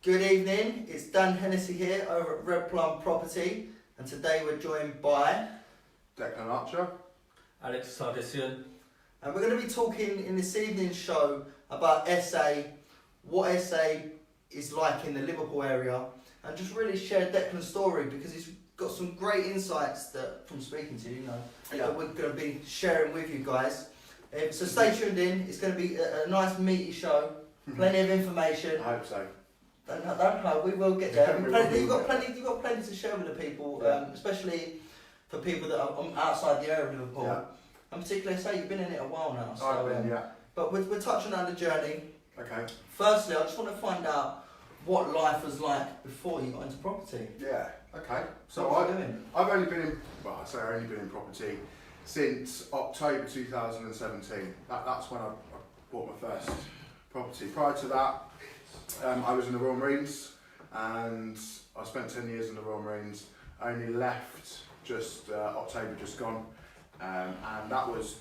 Good evening, it's Dan Hennessy here over at Red Plum Property, and today we're joined by Declan Archer, Alex Sardisian. and we're going to be talking in this evening's show about SA, what SA is like in the Liverpool area, and just really share Declan's story because he's got some great insights that, from speaking to you, that we're going to be sharing with you guys. So stay tuned in, it's going to be a nice meaty show, plenty of information. I hope so. Don't know, we will get there. Yeah, You've got plenty to share with the people, especially for people that are outside the area of Liverpool. Yeah. And particularly, say you've been in it a while now. So, I've been, But we're touching on the journey. Okay. Firstly, I just want to find out what life was like before you got into property. Yeah. Okay. So What were you doing? I've only been in, well, I say I've only been in property since October 2017. That's when I bought my first property. Prior to that, I was in the Royal Marines, and I spent 10 years in the Royal Marines. I only left just October just gone, and that was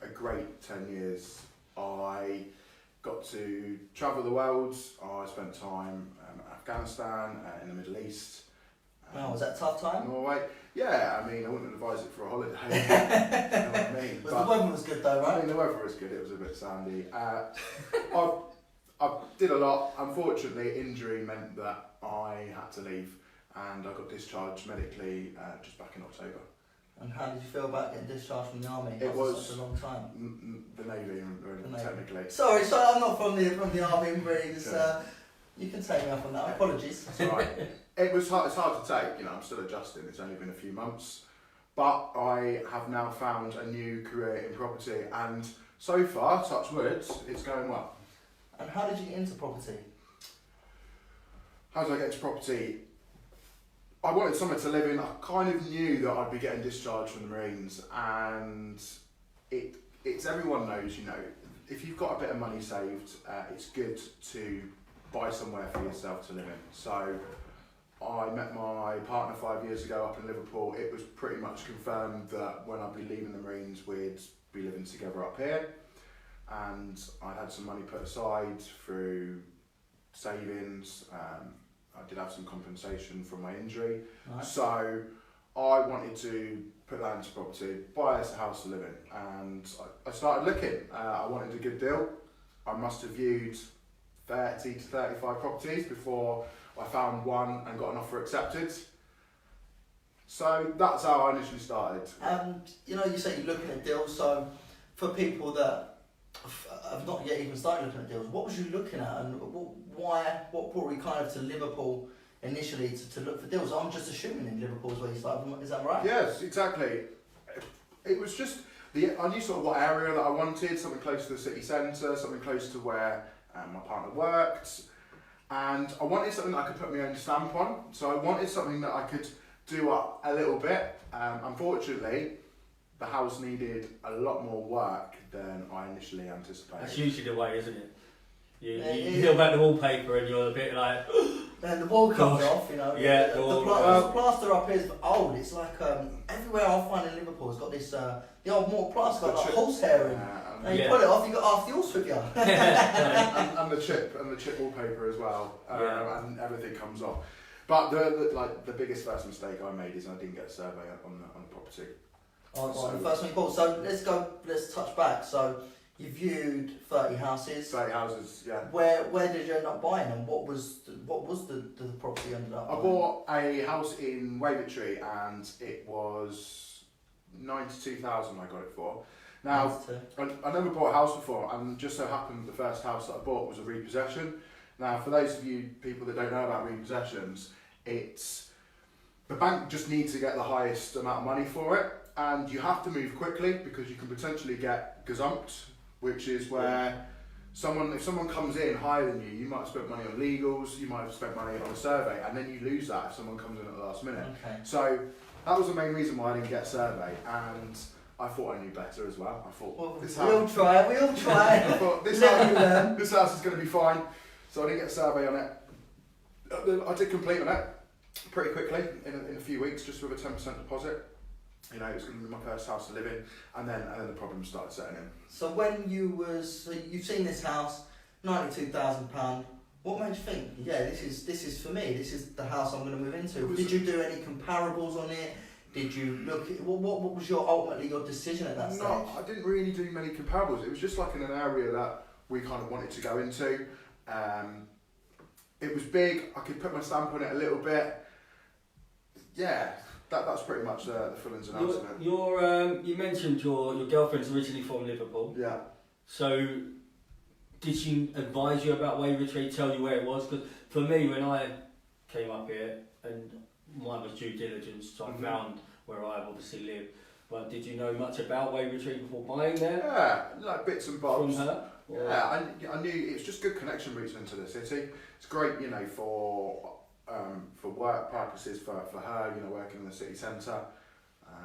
a great 10 years. I got to travel the world. I spent time in Afghanistan, in the Middle East. Oh, was that a tough time? Norway. Yeah, I mean, I wouldn't advise it for a holiday. You know what I mean? The weather was good though, right? I mean, the weather was good. It was a bit sandy. I did a lot. Unfortunately, injury meant that I had to leave, and I got discharged medically just back in October. And how did you feel about getting discharged from the army? It was such a long time. The Navy, technically. Sorry, I'm not from the army and Marines. Yeah. You can take me up on that. Apologies. That's all right. It was hard. It's hard to take. You know, I'm still adjusting. It's only been a few months, but I have now found a new career in property, and so far, touch wood, it's going well. And how did you get into property? How did I get into property? I wanted somewhere to live in. I kind of knew that I'd be getting discharged from the Marines, and it's everyone knows, you know, if you've got a bit of money saved, it's good to buy somewhere for yourself to live in. So I met my partner 5 years ago up in Liverpool. It was pretty much confirmed that when I'd be leaving the Marines, we'd be living together up here. And I had some money put aside through savings. I did have some compensation from my injury. Nice. So I wanted to put that into property, buy us a house to live in. And I started looking. I wanted a good deal. I must have viewed 30 to 35 properties before I found one and got an offer accepted. So that's how I initially started. And you say you're looking at deals, so for people that have not yet even started looking at deals, what was you looking at, and what brought you kind of to Liverpool initially to look for deals? I'm just assuming in Liverpool is where you started, is that right? Yes, exactly. It was just, I knew sort of what area that I wanted, something close to the city centre, something close to where my partner worked, and I wanted something that I could put my own stamp on, so I wanted something that I could do up a little bit. Unfortunately, the house needed a lot more work than I initially anticipated. That's usually the way, isn't it? You peel back the wallpaper and you're a bit like... And the wall comes off, you know. Yeah, the plaster up here is old. It's like everywhere I find in Liverpool has got this, the old mortar plaster got like horsehair in. And you pull it off, you got half the horse with you. and the chip wallpaper as well, and everything comes off. But the biggest first mistake I made is I didn't get a survey on the property. The first one you bought. So let's touch back. So you viewed 30 houses. 30 houses, yeah. Where did you end up buying, and what was the property you ended up buying? I bought a house in Wavertree, and it was 92,000 I got it for. Now, I never bought a house before, and just so happened the first house that I bought was a repossession. Now, for those of you people that don't know about repossessions, it's the bank just needs to get the highest amount of money for it, and you have to move quickly because you can potentially get gazumped, which is where if someone comes in higher than you might have spent money on legals, you might have spent money on a survey, and then you lose that if someone comes in at the last minute. Okay. So that was the main reason why I didn't get a survey, and I thought I knew better as well. I thought, we all try. I thought, this house is going to be fine. So I didn't get a survey on it. I did complete on it pretty quickly, in a few weeks, just with a 10% deposit. You know, it was going to be my first house to live in, and then the problems started setting in. So when you've seen this house, £92,000, What made you think, yeah, this is for me, this is the house I'm going to move into? Was Did you do any comparables on it? Did you look at, what was ultimately your decision at that stage? No, I didn't really do many comparables. It was just like in an area that we kind of wanted to go into. It was big, I could put my stamp on it a little bit. Yeah, that's pretty much the full ins and outs of it. You mentioned your girlfriend's originally from Liverpool. Yeah. So, did she advise you about Wavertree, tell you where it was? Because for me, when I came up here, and mine was due diligence, so I found where I obviously live. But did you know much about Wavertree before buying there? Yeah, like bits and bobs. From her? Or? Yeah, I knew it was just good connection routes into the city. It's great, you know, for work purposes for her, you know, working in the city centre.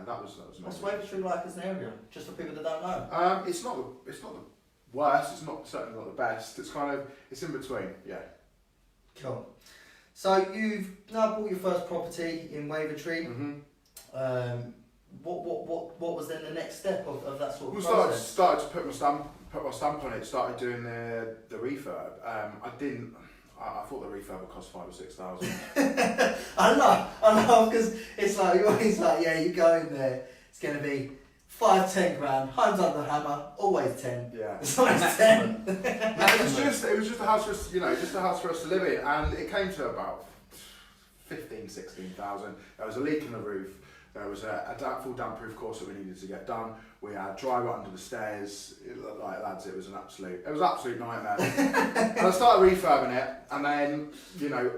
That was What's amazing. Wavertree like as an area? Just for people that don't know. It's not the worst. It's certainly not the best. It's in between. Yeah. Cool. So you've now bought your first property in Wavertree. Mm-hmm. What was then the next step of that sort of We process? started to put my stamp on it. Started doing the refurb. I thought the refurb would cost 5,000 or 6,000. I know, because it's like you're always like, yeah, you go in there, it's going to be 5-10 grand, homes under hammer, always 10. Yeah. It's always 10. it was just a house for us, you know, just a house for us to live in, and it came to about 16,000. There was a leak in the roof. There was a full damp-proof course that we needed to get done. We had drywall under the stairs. Lads, it was an absolute nightmare. And I started refurbing it, and then, you know,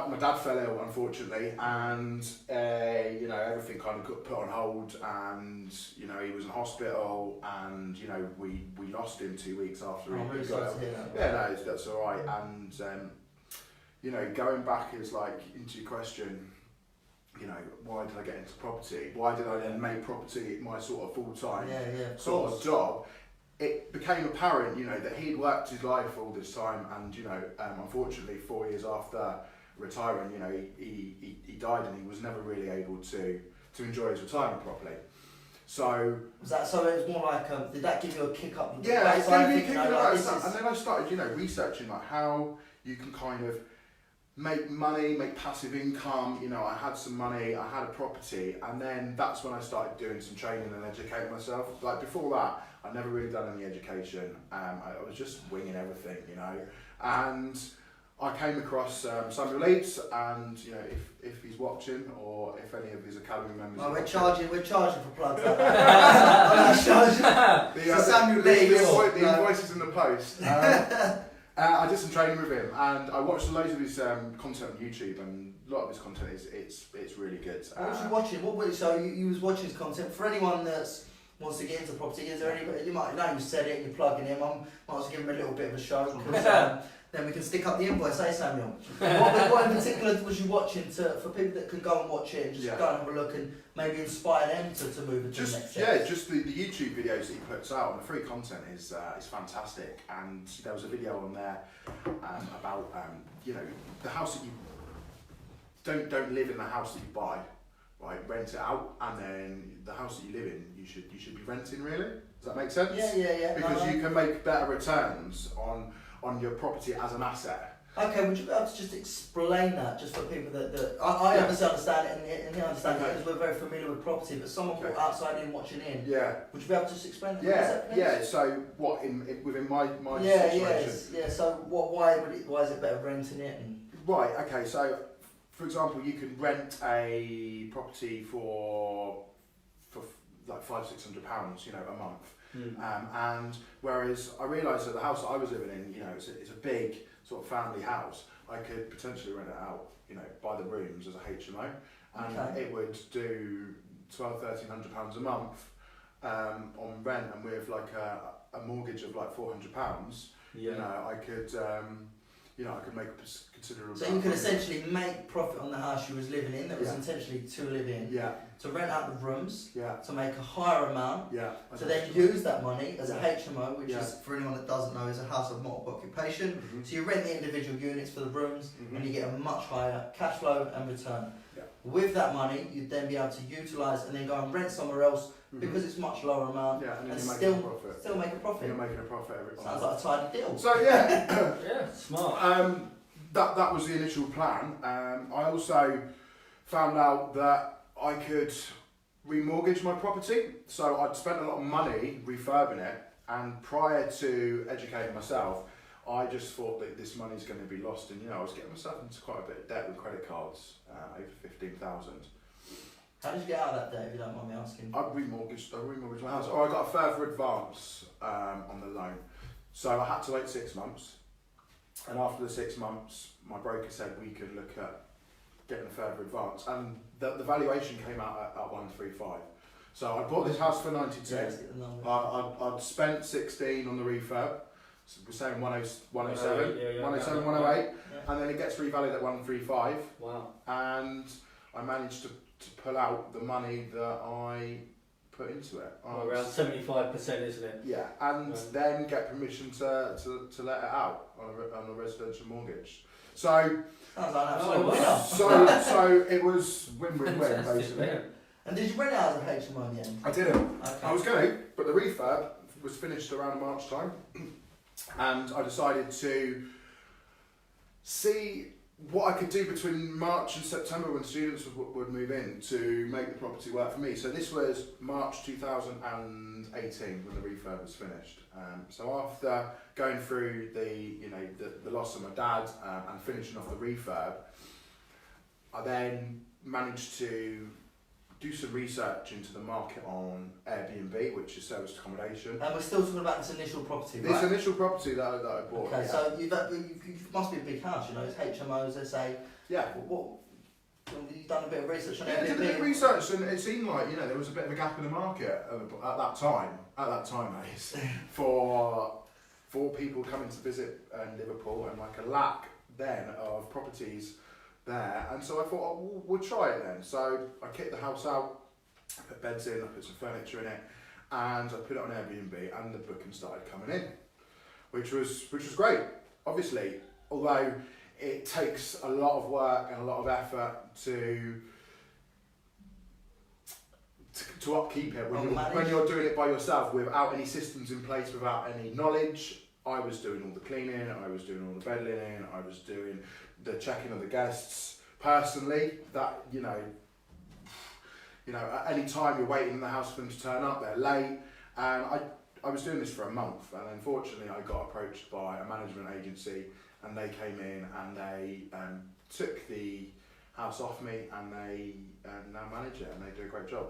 my dad fell ill, unfortunately, and you know, everything kind of got put on hold, and you know, he was in hospital, and you know, we lost him 2 weeks after I'm really he sorry got to ill. hear that. Yeah, no, that's all right. And you know, going back is like into your question. You know, why did I get into property? Why did I then make property my sort of full-time sort of job? It became apparent, you know, that he'd worked his life all this time, and you know, unfortunately, 4 years after retiring, you know, he died, and he was never really able to enjoy his retirement properly. So was that so? It was more like, did that give you a kick up? Yeah, it gave me a kick up. And then I started, you know, researching like how you can kind of make money, make passive income. You know, I had some money, I had a property, and then that's when I started doing some training and educating myself. Like before that, I'd never really done any education. I was just winging everything, you know. And I came across Samuel Leeds, and you know, if he's watching or if any of his academy members. Oh, we're charging for plugs. Samuel Leeds. The invoices in the post. I did some training with him, and I watched loads of his content on YouTube, and a lot of his content it's really good. What was you watching? So you was watching his content. For anyone that wants to get into property, is there any? You might know you said it, and you're plugging him. I might as well give him a little bit of a show, because then we can stick up the invoice. Hey Samuel, what in particular was you watching for people that could go and watch it and just go and have a look and maybe inspire them to move into the next step? Yeah, just the YouTube videos that he puts out, and the free content is fantastic. And there was a video on there about you know, the house that you don't live in the house that you buy, right? Rent it out, and then the house that you live in, you should be renting. Really, does that make sense? Yeah. Because you can make better returns on your property as an asset. Okay, would you be able to just explain that, just for people that I obviously understand it, and they understand it because we're very familiar with property, but someone outside in watching in, would you be able to just explain that concept, please? Yeah. So what within my situation? Yeah. So why is it better renting it? Right. Okay. So for example, you can rent a property for like £500-600, you know, a month. And whereas I realised that the house that I was living in, you know, it's a big sort of family house, I could potentially rent it out, you know, by the rooms as a HMO, and it would do £1,200-1,300 a month on rent, and with like a mortgage of like £400, you know, I could make a considerable. So you could essentially make profit on the house you was living in that was intentionally to live in. To rent out the rooms. To make a higher amount. To then use that money as a HMO, which is, for anyone that doesn't know, is a house of multiple occupation. So you rent the individual units for the rooms, and you get a much higher cash flow and return. With that money, you'd then be able to utilise and then go and rent somewhere else because it's much lower amount, and still make a profit. You're making a profit every time. Sounds like a tidy deal. So yeah, smart. that was the initial plan. I also found out that I could remortgage my property. So I'd spent a lot of money refurbing it, and prior to educating myself, I just thought that this money's going to be lost, and I was getting myself into quite a bit of debt with credit cards, over 15,000. How did you get out of that debt, if you don't mind me asking? I remortgaged my house. I got a further advance on the loan, so I had to wait 6 months. And after the 6 months, my broker said we could look at getting a further advance, and the valuation came out at 135. So I bought this house for 92. Yeah, let's get the number. I'd spent 16 on the refurb. So we're saying 107, Yeah, 107, 108, and then it gets revalued at 135. Wow. And I managed to pull out the money that I put into it. Well, around 75%, isn't it? Yeah, and then get permission to let it out on a residential mortgage. So sounds like an absolute winner. so it was win-win-win basically. Yeah. And did you rent it out as a HMO in the end? I didn't. Okay. I was going to, but the refurb was finished around March time, and I decided to see what I could do between March and September when students would move in to make the property work for me. So this was March 2018 when the refurb was finished. So after going through the loss of my dad and finishing off the refurb, I then managed to do some research into the market on Airbnb, which is serviced accommodation. And we're still talking about this initial property, right? This initial property that I bought. Okay, yeah. so you must be a big house, it's HMOs, SA. Yeah. You've done a bit of research on Yeah, I did a bit of Airbnb. research, and it seemed like there was a bit of a gap in the market at that time, that is, for people coming to visit Liverpool, and like a lack then of properties there. And so I thought, we'll try it then. So I kicked the house out, I put beds in, I put some furniture in it, and I put it on Airbnb, and the bookings started coming in, which was great. Obviously, although it takes a lot of work and a lot of effort to upkeep it when you're doing it by yourself without any systems in place, without any knowledge. I was doing all the cleaning, I was doing all the bed linen, I was doing the checking of the guests personally. That at any time you're waiting in the house for them to turn up, they're late, and I was doing this for a month, and unfortunately I got approached by a management agency, and they came in and they took the house off me, and they now manage it, and they do a great job.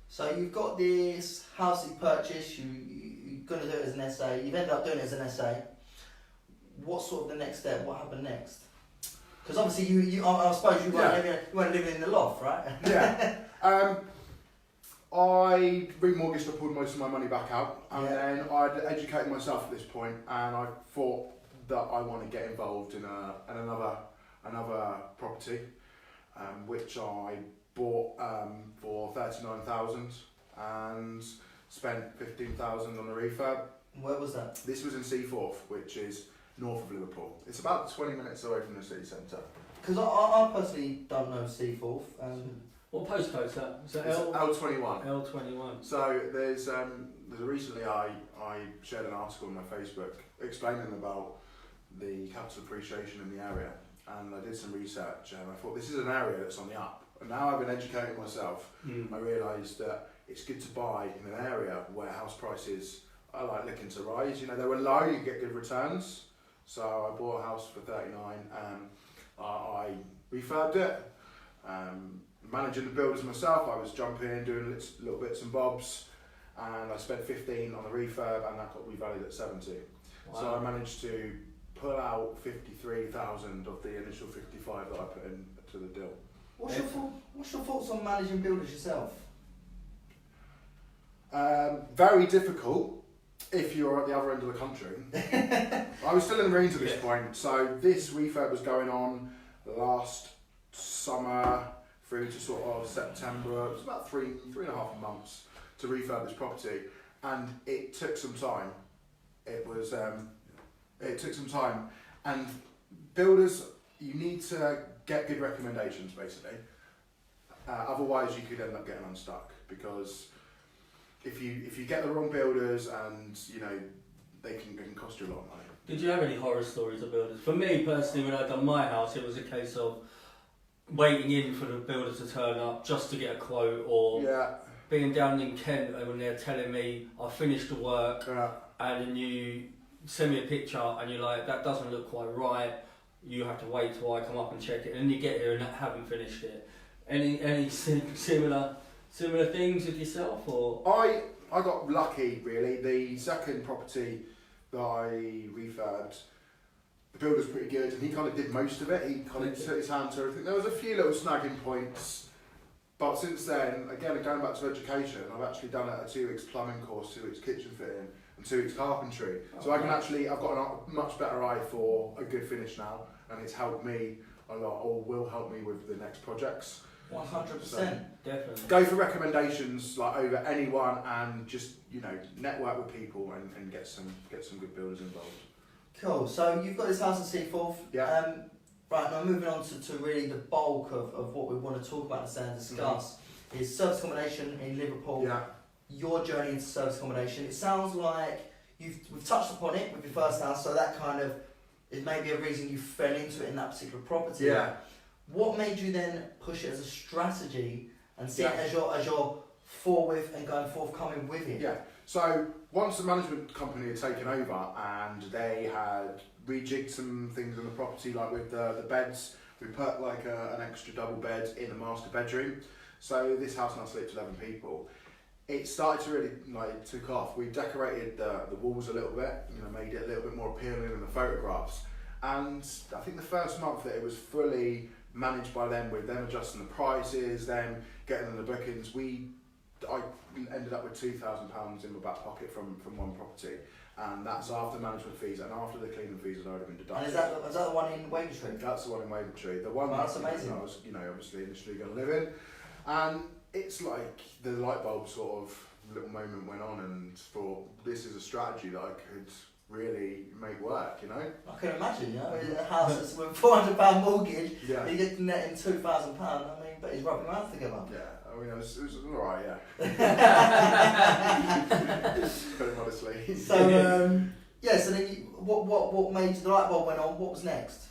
So you've got this house you purchased, you're going to do it as an SA, you've ended up doing it as an SA. What's sort of the next step? What happened next? Because obviously I suppose you weren't living in the loft, right? Yeah. I remortgaged, I pulled most of my money back out, and then I'd educated myself at this point, and I thought that I want to get involved in another property, which I bought for 39,000 and spent 15,000 on the refurb. Where was that? This was in Seaforth, which is north of Liverpool. It's about 20 minutes away from the city centre. Because I personally don't know Seaforth. What postcode's that? Is that It's L21. L21. So there's recently I shared an article on my Facebook explaining about the capital appreciation in the area, and I did some research, and I thought this is an area that's on the up. And now I've been educating myself, I realised that it's good to buy in an area where house prices are looking to rise. They were low, you get good returns. So I bought a house for 39, I refurbed it, managing the builders myself. I was jumping in, doing little bits and bobs, and I spent 15 on the refurb, and that got revalued at 70. Wow. So I managed to pull out 53,000 of the initial 55 that I put into the deal. What's your thoughts on managing builders yourself? Very difficult if you're at the other end of the country. I was still in the Marines at this point, so this refurb was going on last summer through to sort of September. It was about three and a half months to refurb this property, and it took some time. It took some time, and builders, you need to get good recommendations basically. Otherwise, you could end up getting unstuck, because if you get the wrong builders, and they can cost you a lot of money. Did you have any horror stories of builders? For me personally, when I'd done my house, it was a case of waiting in for the builder to turn up just to get a quote, or being down in Kent when they're telling me I finished the work and then you send me a picture and you're like, that doesn't look quite right, you have to wait till I come up and check it, and then you get here and haven't finished it. Any similar things with yourself? Or I got lucky really. The second property that I refurbed, the builder's pretty good, and he kind of did most of it. He kind of set his hand to everything. There was a few little snagging points, but since then, again, going back to education, I've actually done a 2 weeks plumbing course, 2 weeks kitchen fitting, and 2 weeks carpentry. So I can I've got a much better eye for a good finish now, and it's helped me a lot, or will help me with the next projects. 100%. So, definitely. go for recommendations like over anyone, and just network with people and get some good builders involved. Cool. So you've got this house in Seaforth. Yeah. Right, now moving on to really the bulk of what we want to talk about and discuss is service accommodation in Liverpool. Yeah. Your journey into service accommodation. It sounds like we've touched upon it with your first house, so that kind of is maybe a reason you fell into it in that particular property. Yeah. What made you then push it as a strategy and see it as your forthwith and going forthcoming with it? Yeah. So once the management company had taken over and they had rejigged some things in the property, like with the beds, we put like an extra double bed in the master bedroom. So this house now sleeps 11 people. It started to really took off. We decorated the walls a little bit, made it a little bit more appealing in the photographs. And I think the first month that it was fully managed by them, with them adjusting the prices, them getting in the bookings, I ended up with £2,000 in my back pocket from one property, and that's after management fees and after the cleaning fees had already been deducted. And is that the one in Wavertree? That's the one in Wavertree. The one that's amazing. I was obviously initially going to live in, and it's like the light bulb sort of little moment went on, and thought, this is a strategy that I could really make work. I can imagine. A house that's with £400 mortgage, Yeah. you get net in £2,000. But he's rubbing your hands together. Yeah, it was alright, Very modestly. So, so then what made the light bulb went on? What was next?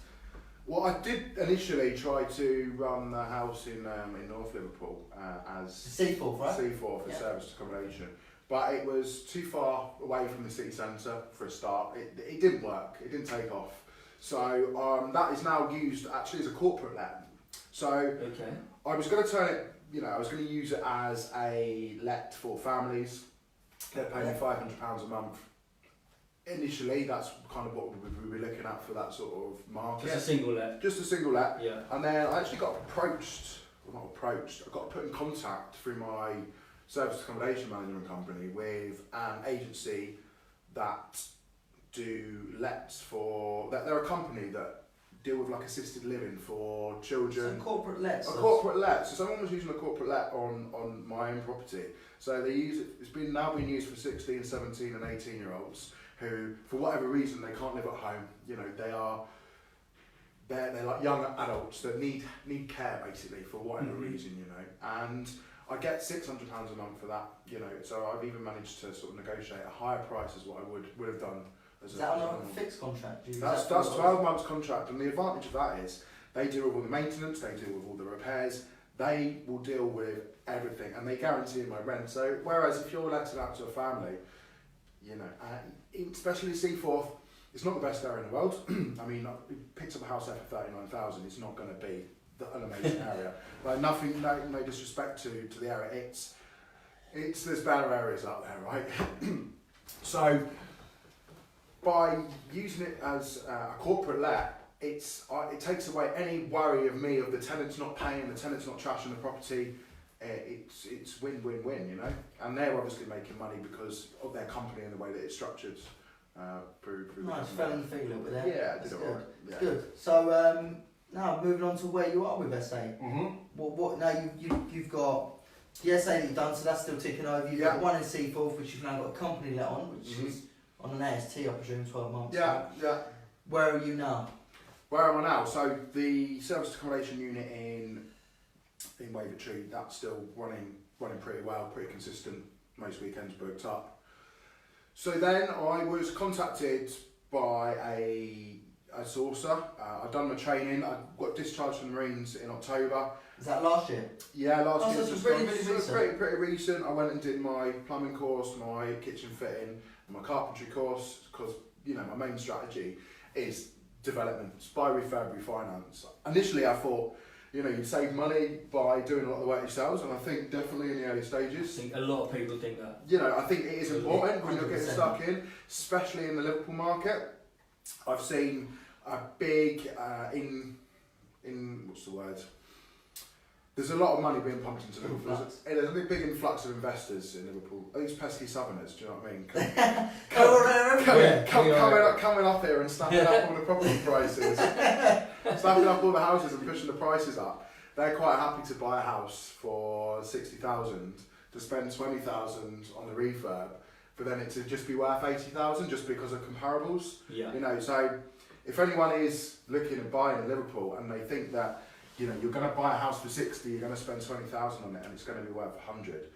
Well, I did initially try to run the house in North Liverpool as Seaforth, right? Seaforth for serviced accommodation, but it was too far away from the city centre for a start. It didn't work. It didn't take off. So that is now used actually as a corporate let. So I was going to turn it, I was going to use it as a let for families. They're paying £500 a month. Initially, that's kind of what we were looking at for that sort of market. Just a single let. Just a single let. Yeah. And then I actually got I got put in contact through my serviced accommodation management company with an agency that do lets for, they're a company that deal with like assisted living for children. So corporate lets. A corporate let. So someone was using a corporate let on my own property. So they use it. It's now been used for 16, 17, and 18-year-olds who, for whatever reason, they can't live at home. They're like young adults that need care basically for whatever reason. And I get £600 a month for that. So I've even managed to sort of negotiate a higher price as what I would have done. Is that on a fixed contract? That's 12 months contract, and the advantage of that is they deal with all the maintenance, they deal with all the repairs, they will deal with everything, and they guarantee my rent. So whereas if you're letting out to a family, especially Seaforth, it's not the best area in the world. I mean, it picks up a house there for 39,000. It's not going to be an amazing area. Like no disrespect to the area. There's better areas out there, right? So by using it as a corporate let, it takes away any worry of the tenants not paying, the tenants not trashing the property. It's win-win-win, and they're obviously making money because of their company and the way that it's structured. Through nice, fell in the feet a little bit there. Yeah, I did it all right. Yeah. Good. So now moving on to where you are with SA. Mm-hmm. What now you've got the SA that you've done, so that's still ticking over. You've got one in Seaforth, which you've now got a company let on, which is on an AST, I presume, 12 months. Yeah. Where are you now? Where am I now? So the serviced accommodation unit in Wavertree, that's still running pretty well, pretty consistent. Most weekends booked up. So then I was contacted by a sourcer. I'd done my training. I got discharged from the Marines in October. Is that last year? Yeah, last Oh, year. so it's Just really, gone- really so recent. pretty recent. I went and did my plumbing course, my kitchen fitting, and my carpentry course, because my main strategy is development, buy, refurb, refinance. Initially, I thought you'd save money by doing a lot of the work yourselves, and I think definitely in the early I stages. think a lot of people think that. I think it is important when you're getting 100%. stuck in, especially in the Liverpool market. I've seen a big in what's the word? There's a lot of money being pumped into Liverpool. There's a big influx of investors in Liverpool. These pesky Southerners, do you know what I mean? Coming up here and snapping up all the property prices, snapping up all the houses and pushing the prices up. They're quite happy to buy a house for 60,000 to spend 20,000 on the refurb, for then it to just be worth 80,000 just because of comparables. Yeah. So if anyone is looking at buying in Liverpool and they think that you're going to buy a house for 60, you're going to spend 20,000 on it, and it's going to be worth 100.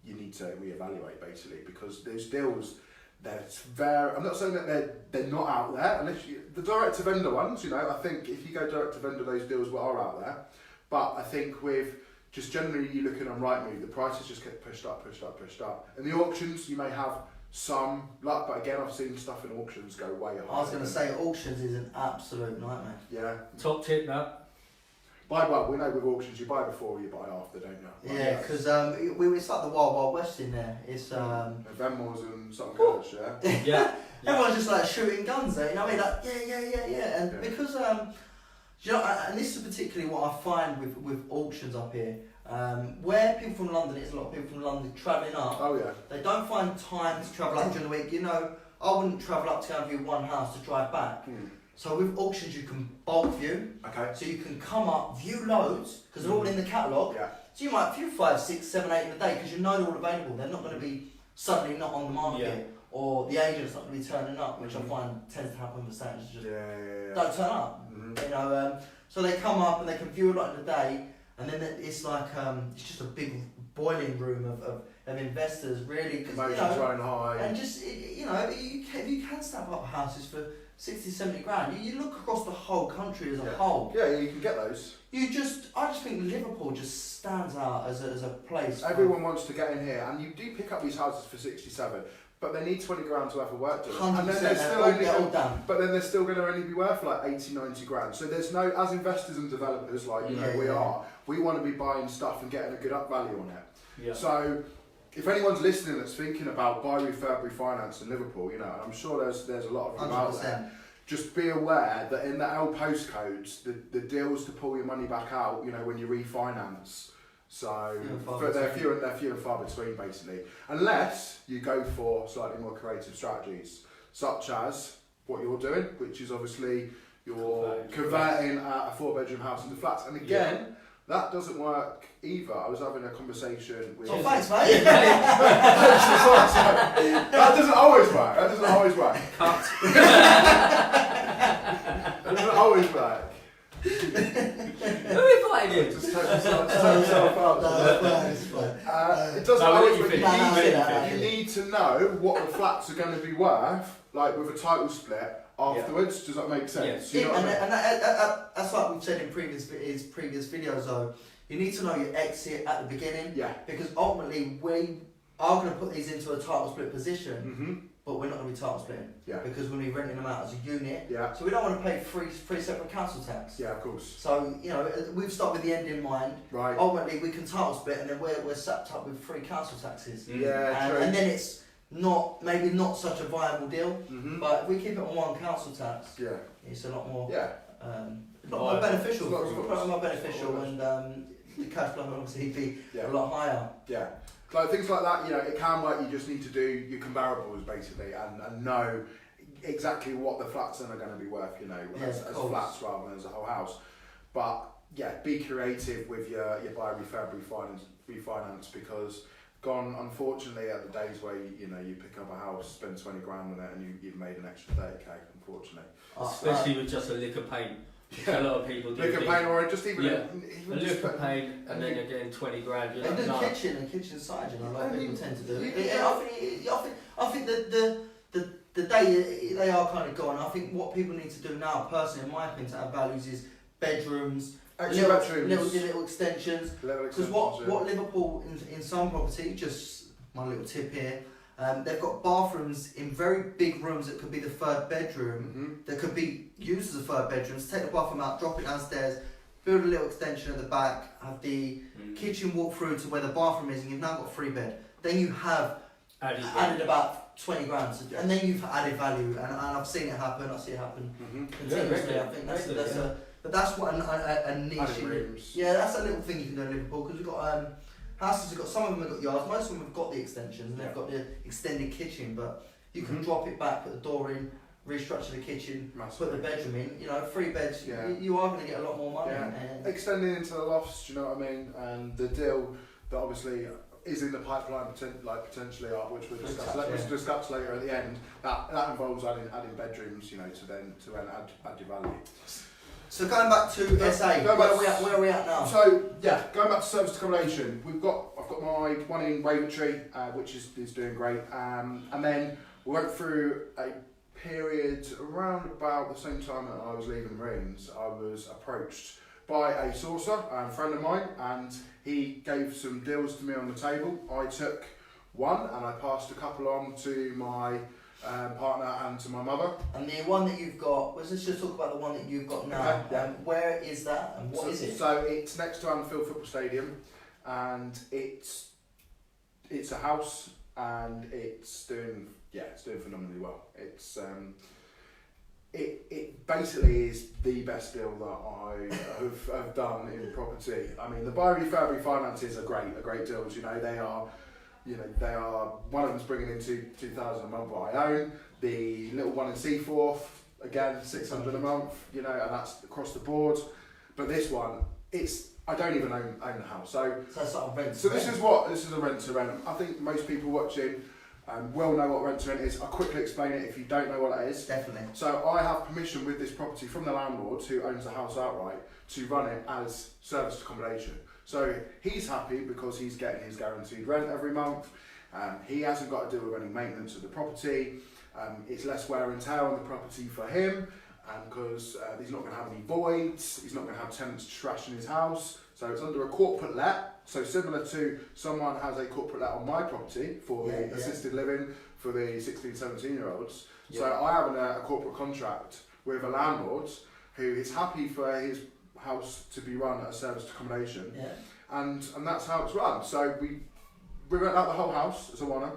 You need to reevaluate basically, because those deals, I'm not saying that they're not out there, unless the direct to vendor ones. I think if you go direct to vendor, those deals are out there. But I think with just generally you looking on Rightmove, the prices just get pushed up. And the auctions, you may have some luck, but again, I've seen stuff in auctions go way higher. I was going to say auctions is an absolute nightmare. Yeah. Top tip now. We know with auctions you buy before you buy after, don't you? Yeah, because it's like the Wild Wild West in there. It's Venmores and something else, yeah. Yeah. everyone's just like shooting guns there. You know what I mean? Like yeah. And because and this is particularly what I find with auctions up here. Where people from London, it's a lot of people from London travelling up. Oh yeah. They don't find time to travel up during the week. I wouldn't travel up to go and view one house to drive back. So with auctions, you can bulk view. Okay. So you can come up, view loads, because they're all in the catalogue. Yeah. So you might view 5, 6, 7, 8 in a day, because they're all available. They're not going to be suddenly not on the market, or the agent's not going to be turning up, which I find tends to happen with sales. Just don't turn up. So they come up and they can view a lot in a day, and then it's like it's just a big boiling room of investors, really. Emotions running high. And just if you can snap up houses for 60, 70 grand, you look across the whole country as a whole. Yeah, you can get those. I just think Liverpool just stands out as a place. Everyone wants to get in here, and you do pick up these houses for 67, but they need 20 grand's worth of work doing. 100%. And then they're still all done. But then they're still going to only be worth like 80, 90 grand. So there's no, as investors and developers, like we want to be buying stuff and getting a good up value on it. Yeah. So if anyone's listening that's thinking about buy, refurb, refinance in Liverpool, and I'm sure there's a lot of you out there. Just be aware that in the L postcodes, the deals to pull your money back out, when you refinance. So they're few and far between, basically, unless you go for slightly more creative strategies, such as what you're doing, which is obviously you're converting a 4-bedroom house into flats. And again, that doesn't work either. I was having a conversation with. Oh, thanks, mate. That doesn't always work. Cut. That doesn't always work. Who invited you? Just turn yourself out. It doesn't always work. You need to know what the flats are going to be worth, like with a title split afterwards. Does that make sense? Yeah. That's like we've said in previous videos though. You need to know your exit at the beginning. Yeah. Because ultimately we are going to put these into a title split position, but we're not going to be title splitting. Yeah. Because we're going to be renting them out as a unit. Yeah. So we don't want to pay three separate council tax. Yeah, of course. So we've started with the end in mind. Right. Ultimately we can title split, and then we're sapped up with 3 council taxes. Yeah. True. And then it's maybe not such a viable deal. But if we keep it on one council tax, it's a lot more. Yeah. A lot more beneficial. And the cash flow will obviously be a lot higher. Yeah. Like things like that, it can work. You just need to do your comparables basically, and know exactly what the flats are going to be worth. As flats rather than as a whole house. But be creative with your buy, refurb, refinance, because unfortunately at the days where you pick up a house, spend 20 grand on it, and you've made an extra 30k. Unfortunately, especially with just a lick of paint. A lot of people do. Lick of paint, or just even a lick of paint, and then you're getting 20 grand. They do kitchen side, a lot of people tend to do. I think that the day they are kind of gone. I think what people need to do now, personally, in my opinion, to add values is bedrooms, little extensions. Because what Liverpool in some property, just my little tip here, they've got bathrooms in very big rooms that could be the third bedroom, that could be used as a third bedroom. So take the bathroom out, drop it downstairs, build a little extension at the back, have the kitchen walk through to where the bathroom is, and you've now got 3 bed. Then you have added about 20 grand, and then you've added value, and I've seen it happen. I see it happen continuously. I think that's what a niche. Yeah, that's a little thing you can do in Liverpool, because we've got houses. We've got some of them have got yards. Most of them have got the extensions, and they've got the extended kitchen. But you can drop it back, put the door in, restructure the kitchen, put the bedroom in. 3 beds. You are going to get a lot more money. Yeah. Extending into the lofts. Do you know what I mean? And the deal that obviously is in the pipeline, potentially, which we'll discuss later at the end. That involves adding bedrooms, to then add your value. So going back to SA, where are we at now? So going back to serviced accommodation, I've got my one in Wavertree, which is doing great, and then we went through a period around about the same time that I was leaving Marines. I was approached by a sourcer, a friend of mine, and he gave some deals to me on the table. I took one and I passed a couple on to my partner and to my mother. And the one that you've got, let's just talk about the one that you've got now. Where is that and what is it? So it's next to Anfield Football Stadium, and it's a house, and it's doing phenomenally well. It's it basically is the best deal that I have done in property. I mean, the buy refurb refinances are great deals. They are. They are, one of them's bringing in 2,000 a month what I own. The little one in Seaforth, again, 600 a month, and that's across the board. But this one, I don't even own the house. So that's like a rent. So this is a rent to rent. I think most people watching will know what rent to rent is. I'll quickly explain it if you don't know what that is. Definitely. So I have permission with this property from the landlord who owns the house outright to run it as serviced accommodation. So he's happy because he's getting his guaranteed rent every month. He hasn't got to deal with any maintenance of the property. It's less wear and tear on the property for him, because he's not going to have any voids. He's not going to have tenants trashing his house. So it's under a corporate let. So similar to someone has a corporate let on my property for the assisted living for the 16, 17-year-olds. Yeah. So I have a corporate contract with a landlord who is happy for his house to be run as serviced accommodation, and that's how it's run. So we rent out the whole house as a one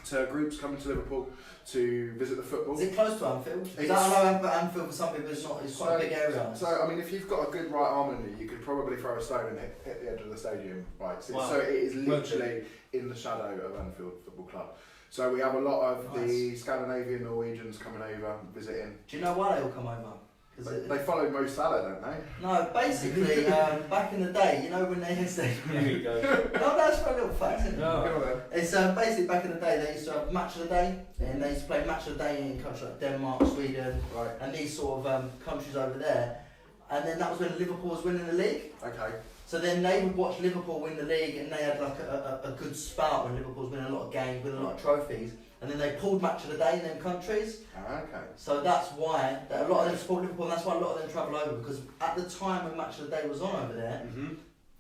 to groups coming to Liverpool to visit the football. Is it close to Anfield? I know Anfield for some people it's quite a big area. So I mean, if you've got a good right arm in you, you could probably throw a stone and hit the edge of the stadium, right? So, so it is literally in the shadow of Anfield Football Club. So we have a lot of the Scandinavian Norwegians coming over visiting. Do you know why they all come over? They follow Mo Salah, don't they? No, basically, back in the day, when they used to... Here we go. No, that's for a little fact, isn't it? No. It's basically back in the day, they used to have Match of the Day, and they used to play Match of the Day in countries like Denmark, Sweden, and these sort of countries over there. And then that was when Liverpool was winning the league. Okay. So then they would watch Liverpool win the league, and they had like a good spout when Liverpool was winning a lot of games, winning a lot of trophies. And then they pulled Match of the Day in them countries. Okay. So that's why a lot of them support Liverpool, and that's why a lot of them travel over, because at the time when Match of the Day was on over there,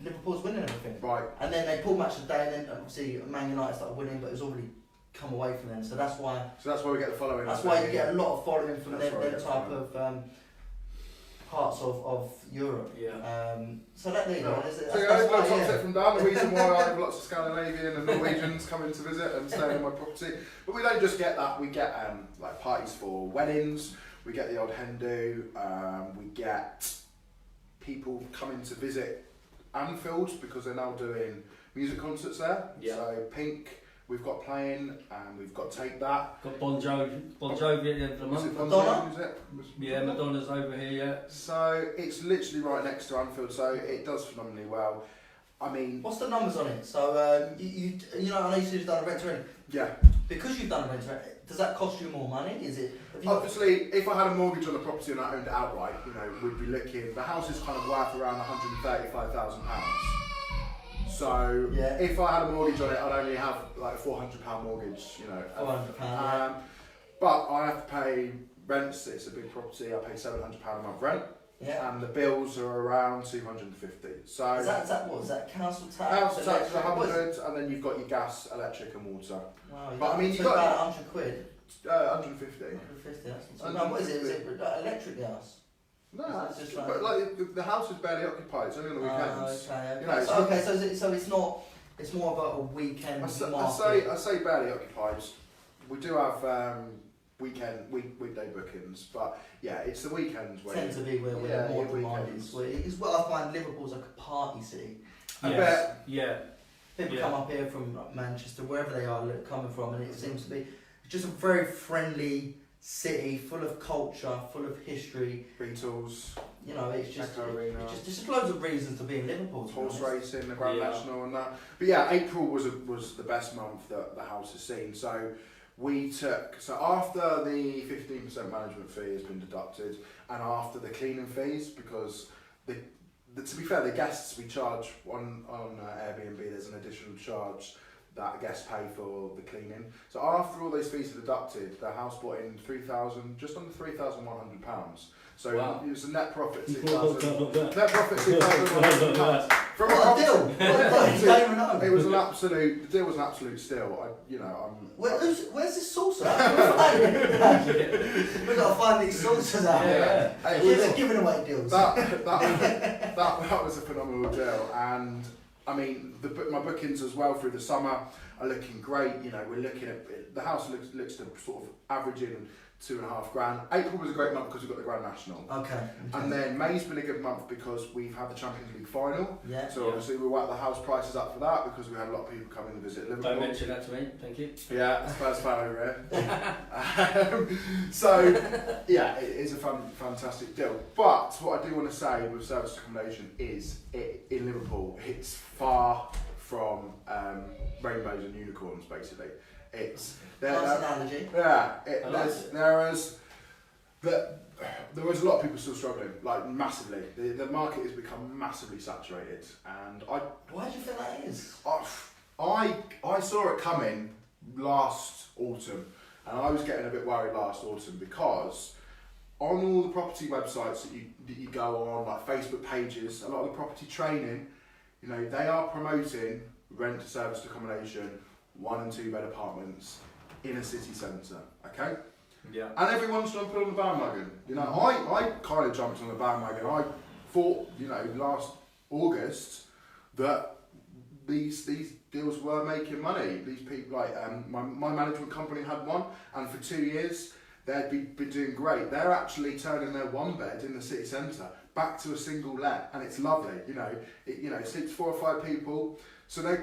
Liverpool's winning everything. Right. And then they pulled Match of the Day, and then obviously Man United started winning, but it was already come away from them. So that's why. So that's why we get the following. That's why you get a lot of following from them type of parts of Europe. Yeah. So that there you go. So guys, a little top tip from Dan. The reason why I have lots of Scandinavian and Norwegians coming to visit and staying on my property. But we don't just get that. We get like parties for weddings. We get the odd hen do. We get people coming to visit Anfield because they're now doing music concerts there. Yeah. So Pink. We've got playing, and we've got Take That. Got Bon Jovi at the end of the month. Madonna? Is it? Yeah, Madonna's over here, yeah. So it's literally right next to Anfield, so it does phenomenally well. I mean... What's the numbers on it? So, you know, I know you said you've done a rent to rent. Yeah. Because you've done a rent to rent, does that cost you more money? Is it... Obviously, if I had a mortgage on the property and I owned it outright, we'd be looking... The house is kind of worth around £135,000. So yeah. If I had a mortgage on it, I'd only have like £400 mortgage, £400. £400, yeah. But if I had a mortgage on it, I'd only have like £400,000 mortgage, £400,000. So if I had a mortgage on it, I'd only have like £400,000 mortgage, £400,000. But I have to pay rents. It's a big property. I pay £700 a month rent. Yeah. And the bills are around 250. So Is that what? Is that council tax? council tax is electric? What is it? 100, and then you've got your gas, electric, and water. Wow, But I mean, you so got about 100 quid. 150. 150. That's not so bad. What is it? Is it electric gas? No, Is that it's just just, like- but like the house is barely occupied. It's only on the weekends. Okay. You know, so, okay. So it's not. It's more about a weekend I market. say barely occupied. We do have weekday bookings, but yeah, it's the weekends where Tend to be where yeah, more your demand weekends. is. It's what I find Liverpool's like a party city. I Yes. bet. Yeah. People Yeah. come up here from Manchester, wherever they are coming from, and it seems to be just a very friendly city, full of culture, full of history. Beatles, You know, it's just Echo Arena. it's just loads of reasons to be in Liverpool. To be horse honest. racing, the Grand Yeah. National, and that. But yeah, April was the best month that the house has seen. So after the 15% management fee has been deducted, and after the cleaning fees, because to be fair, the guests we charge on Airbnb, there's an additional charge that guests pay for the cleaning. So after all those fees are deducted, the house brought in just under £3,100. So Wow. it was a net profit Net £2,100. From What a deal! What a deal! You don't even know. it was an absolute. The deal was an absolute steal. Where's this saucer? We've got to find these saucers out. Yeah. They're giving away deals. That was a phenomenal deal, and I mean my bookings as well through the summer are looking great. You know, we're looking at the house looks to sort of average in £2.5 grand. April was a great month because we've got the Grand National. Okay. And then May's been a good month because we've had the Champions League final. Yeah. So obviously we whacked the house prices up for that because we had a lot of people coming to visit Liverpool. Don't mention that to me, thank you. Yeah, Spurs fan over here. So yeah, it is a fantastic deal. But what I do want to say with serviced accommodation is in Liverpool, it's far from rainbows and unicorns. Basically, it's Nice analogy. yeah. There was a lot of people still struggling, like massively. The market has become massively saturated, and Why do you think that is? I saw it coming last autumn, and I was getting a bit worried last autumn because on all the property websites that you go on, like Facebook pages, a lot of the property training, you know, they are promoting rent to serviced accommodation, 1 and 2 bed apartments in a city centre, okay? Yeah. And everyone's jumping on the bandwagon. You know, I kind of jumped on the bandwagon. I thought, you know, last August that these deals were making money. These people, like my management company had one, and for 2 years they'd been doing great. They're actually turning their 1 bed in the city centre back to a single let, and it's lovely. You know, it sleeps 4 or 5 people. So they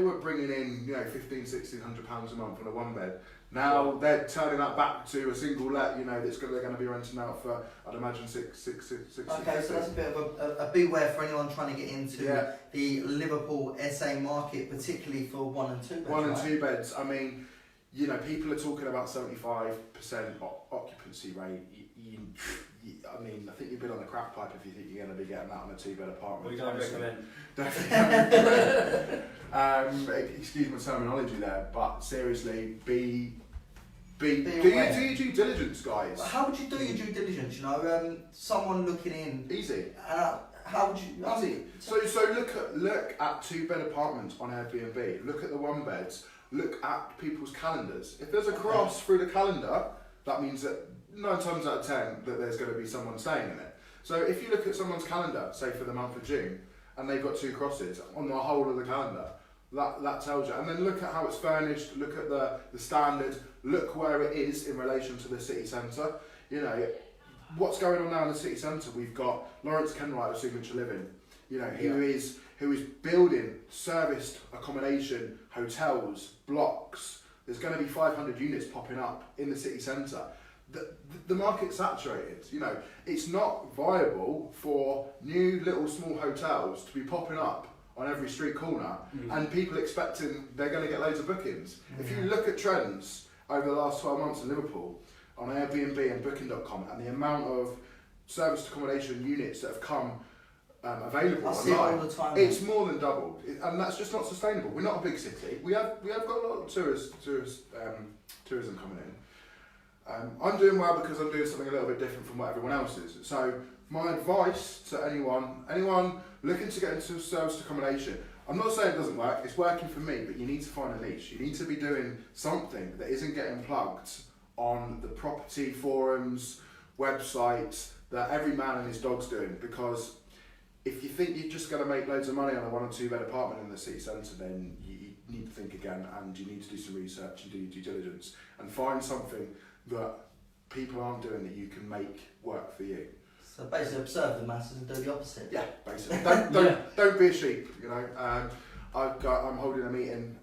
were bringing in £1,500–1,600 a month on a 1 bed. Now they're turning that back to a single let. You know, they're going to be renting out for, I'd imagine, six. Okay, so that's a bit of a beware for anyone trying to get into the Liverpool SA market, particularly for 1 and 2 beds. 1 and 2 beds. I mean, you know, people are talking about 75% occupancy rate. I mean, I think you've been on the crack pipe if you think you're going to be getting that on a 2-bed apartment. We don't recommend. Definitely don't recommend. Excuse my terminology there, but seriously, do your due diligence, guys. How would you do your due diligence? You know, someone looking in. Easy. How would you? Easy. So look at 2-bed apartments on Airbnb. Look at the 1 beds. Look at people's calendars. If there's a cross through the calendar, that means that 9 times out of 10 that there's going to be someone staying in it. So if you look at someone's calendar, say for the month of June, and they've got 2 crosses on the whole of the calendar, that tells you. And then look at how it's furnished, look at the standard, look where it is in relation to the city centre. You know, what's going on now in the city centre? We've got Lawrence Kenwright of Signature Living, you know, who is building serviced accommodation, hotels, blocks. There's going to be 500 units popping up in the city centre. The market's saturated. You know, it's not viable for new little small hotels to be popping up on every street corner and people expecting they're going to get loads of bookings. If you look at trends over the last 12 months in Liverpool on Airbnb and Booking.com and the amount of serviced accommodation units that have come available online, all the time, it's more than doubled, and that's just not sustainable. We're not a big city. We have got a lot of tourism coming in, I'm doing well because I'm doing something a little bit different from what everyone else is. So my advice to anyone looking to get into serviced accommodation, I'm not saying it doesn't work, it's working for me, but you need to find a niche. You need to be doing something that isn't getting plugged on the property forums, websites, that every man and his dog's doing, because if you think you're just going to make loads of money on a 1 or 2 bed apartment in the city centre, then you need to think again, and you need to do some research and do your due diligence and find something that people aren't doing that you can make work for you. So basically observe the masses and do the opposite. Yeah, basically. Don't be a sheep, you know. I'm holding a meeting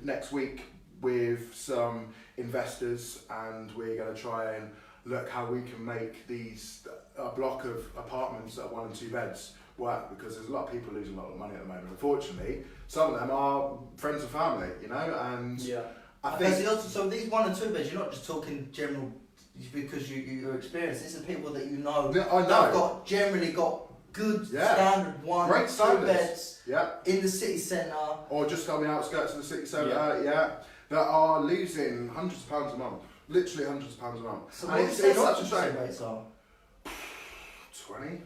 next week with some investors, and we're going to try and look how we can make a block of apartments that are 1 and 2 beds work, because there's a lot of people losing a lot of money at the moment. Unfortunately, some of them are friends and family, you know, and I think... So these 1 and 2 beds, you're not just talking general because you're experienced. These are people that you know, I know. That generally got good standard 1 and 2 beds in the city centre. Or just on the outskirts of the city centre, that are losing hundreds of pounds a month. Literally hundreds of pounds a month. So and what it's such a shame. Rates are? 20%.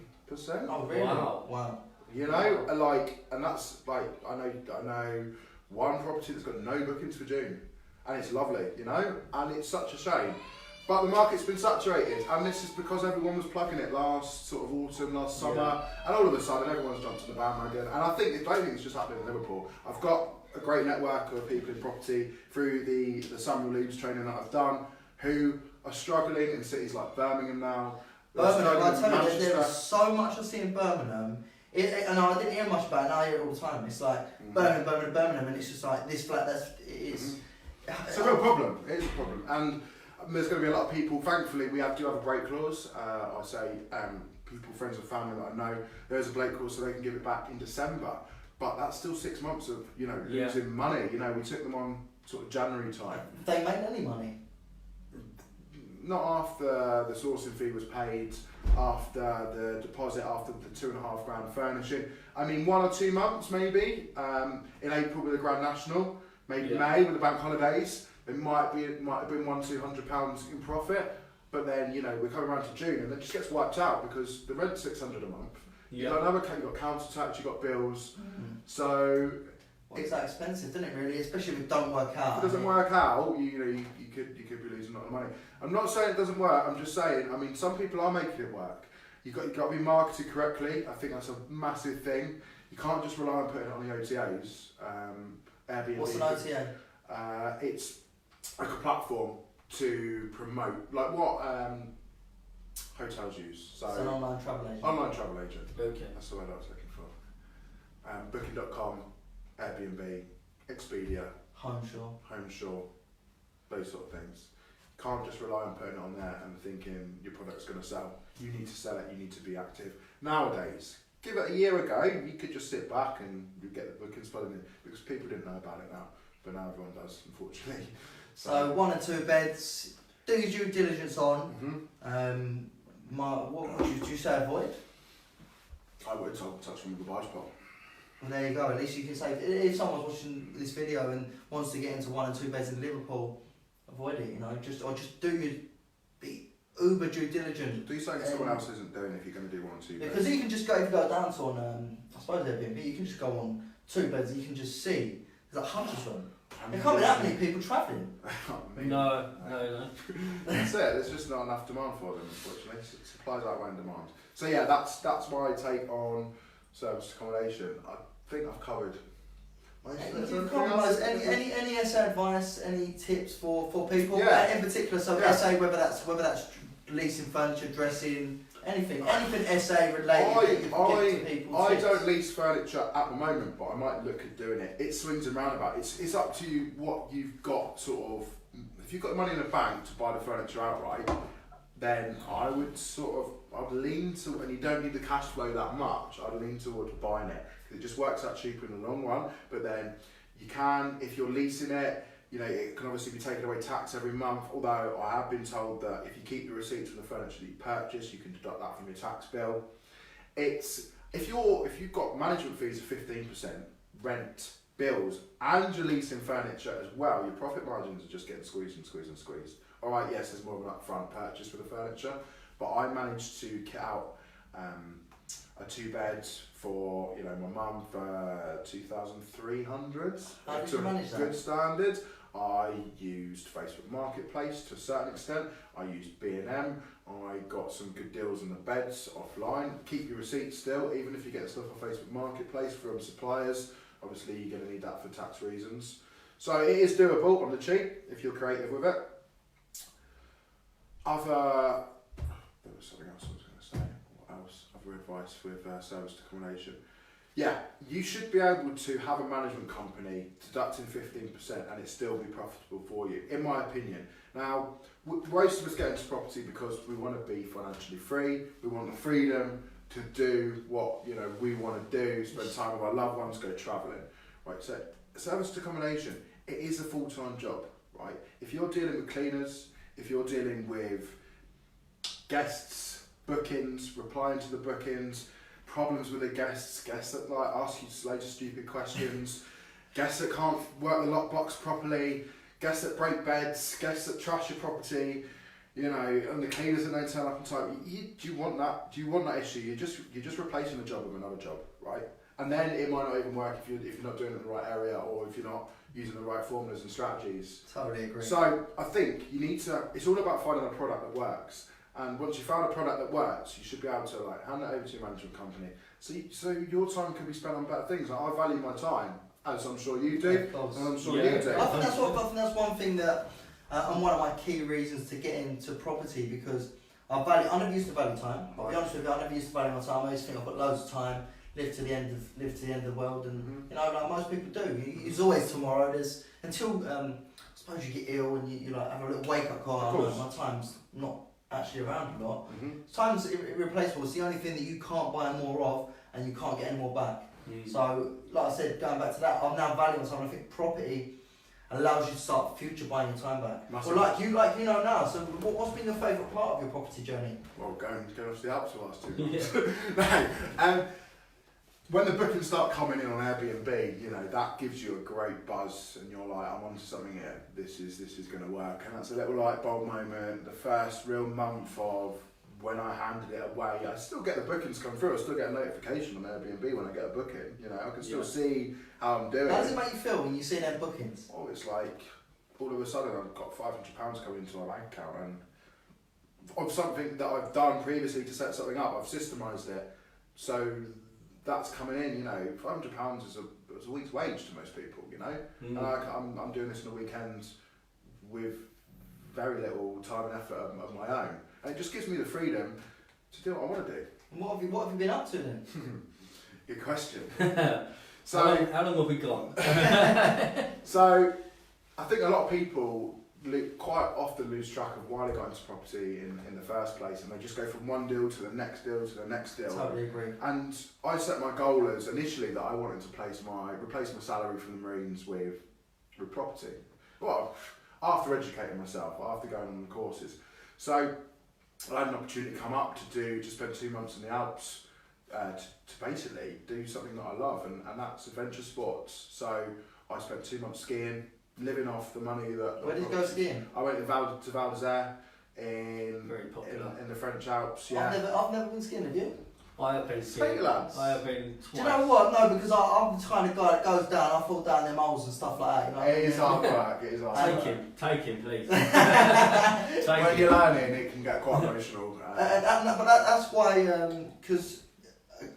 Oh really? Wow. You know, and that's like, I know one property that's got no bookings for June, and it's lovely, you know, and it's such a shame. But the market's been saturated, and this is because everyone was plugging it last sort of autumn, last summer, and all of a sudden everyone's jumped on the bandwagon. And I don't think it's just happening in Liverpool. I've got a great network of people in property through the Samuel Leeds training that I've done, who are struggling in cities like Birmingham now. Birmingham, I tell you, there is so much I see in Birmingham. And I didn't hear much about it, now I hear it all the time. It's like Birmingham, and it's just like this flat, it's a real problem. It is a problem. And there's going to be a lot of people, thankfully we do have a break clause. I say people, friends and family that I know, there's a break clause so they can give it back in December. But that's still 6 months of, you know, losing money. You know, we took them on sort of January time. They made any money? Not after the sourcing fee was paid, after the deposit, after the £2,500 furnishing. I mean, 1 or 2 months maybe. In April with the Grand National, maybe May with the bank holidays. It might have been £100-200 in profit. But then, you know, we're coming around to June and it just gets wiped out because the rent's £600 a month. You've got council tax, you've got bills. So it's that expensive, isn't it? Really, especially if it don't work out. If it doesn't work out, you could be losing a lot of money. I'm not saying it doesn't work. I'm just saying. I mean, some people are making it work. You've got to be marketed correctly. I think that's a massive thing. You can't just rely on putting it on the OTAs. Airbnb. What's an OTA? It's like a platform to promote, like what hotels use. So it's an online travel agent. Online travel agent. Okay. That's the word I was looking for. Booking.com, Airbnb, Expedia, Homeshore, those sort of things. Can't just rely on putting it on there and thinking your product's going to sell. You need to sell it, you need to be active. Nowadays, give it a year ago, you could just sit back and you get the bookings flooding in, because people didn't know about it now, but now everyone does, unfortunately. So 1 and 2 beds, do your due diligence on. What would you say avoid? I would touch them with a barge pole. Well, there you go. At least you can say, if someone's watching this video and wants to get into 1 and 2 beds in Liverpool, avoid it. You know, just be uber due diligent. Do something someone else isn't doing if you're going to do 1 and 2 beds. Because you can just go, if you go down to on, I suppose Airbnb, you can just go on 2 beds and you can just see there's like hundreds of them. There can't be that many people travelling. No. That's it. There's just not enough demand for them, unfortunately. Supplies outweigh demand. So yeah, that's my take on serviced accommodation. I think I've covered. Any SA advice, any tips for people in particular? So SA, whether that's leasing furniture, dressing, anything SA related. I don't lease furniture at the moment, but I might look at doing it. It swings and roundabouts. It's up to you what you've got. Sort of, if you've got money in the bank to buy the furniture outright, then I would I'd lean to, and you don't need the cash flow that much. I'd lean towards buying it because it just works out cheaper in the long run. But then you can, if you're leasing it, you know, it can obviously be taking away tax every month. Although I have been told that if you keep the receipts from the furniture that you purchase, you can deduct that from your tax bill. It's if you've got management fees of 15%, rent, bills, and you're leasing furniture as well, your profit margins are just getting squeezed. All right, yes, there's more of an upfront purchase for the furniture, but I managed to kit out a 2-bed for my mum for 2,300. How did you manage that? Good standard. I used Facebook Marketplace to a certain extent. I used B&M. I got some good deals on the beds offline. Keep your receipts still, even if you get stuff on Facebook Marketplace from suppliers. Obviously, you're going to need that for tax reasons. So it is doable on the cheap if you're creative with it. There was something else I was going to say. What else? Other advice with serviced accommodation. Yeah, you should be able to have a management company deducting 15% and it still be profitable for you, in my opinion. Now, most of us get into property because we want to be financially free. We want the freedom to do what we want to do, spend time with our loved ones, go travelling. Right, so serviced accommodation, it is a full-time job, right? If you're dealing with cleaners, if you're dealing with guests, bookings, replying to the bookings, problems with the guests that like ask you loads of stupid questions, guests that can't work the lockbox properly, guests that break beds, guests that trash your property, and the cleaners that don't turn up on time. Do you want that? Do you want that issue? You're just replacing a job with another job, right? And then it might not even work if you're not doing it in the right area or if you're not using the right formulas and strategies. Totally agree. So I think you need to. It's all about finding a product that works. And once you found a product that works, you should be able to hand it over to your management company. So your time can be spent on better things. Like, I value my time, as I'm sure you do, and I'm sure you do. I think that's one thing that, and one of my key reasons to get into property, because I never used to value time. I'll be honest with you, I never used to value my time. I always think I've got loads of time, live to the end of the world, and like most people do. It's always tomorrow. There's until I suppose you get ill and you like have a little wake up call. My time's not actually around a lot. Time's irreplaceable. It's the only thing that you can't buy more of and you can't get any more back. So like I said, going back to that, I'm now valuing time. I think property allows you to start future buying your time back. Massive. Well, like you now. So what's been your favourite part of your property journey? Well, going off the Alps the last 2 months. No, when the bookings start coming in on Airbnb, that gives you a great buzz, and you're like, I'm onto something here. This is going to work, and that's a little light bulb moment. The first real month of when I handed it away, I still get the bookings come through. I still get a notification on Airbnb when I get a booking. I can still see how I'm doing. How does it make you feel when you see them bookings? Oh, it's like all of a sudden I've got £500 coming into my bank account, and of something that I've done previously to set something up, I've systemised it. So that's coming in, £500 is a week's wage to most people, And I'm doing this on the weekends with very little time and effort of my own. And it just gives me the freedom to do what I want to do. And what have you been up to then? Good question. So how long have we got? So I think a lot of people quite often lose track of why they got into property in the first place, and they just go from one deal to the next deal to the next deal. Totally agree. And I set my goal as initially that I wanted to replace my salary from the Marines with property. Well, after educating myself, after going on the courses. So I had an opportunity to come up to spend 2 months in the Alps to basically do something that I love, and that's adventure sports. So I spent 2 months skiing, living off the money that... Where did you go skiing? I went to Val d'Isère in the French Alps. Yeah. I've never been skiing, have you? I have been skiing. I have been twice. Do you know what? No, because I'm the kind of guy that goes down. I fall down them holes and stuff like that. It is hard work. It is hard work. Take him, please. When you're learning, it can get quite emotional. But that's why, because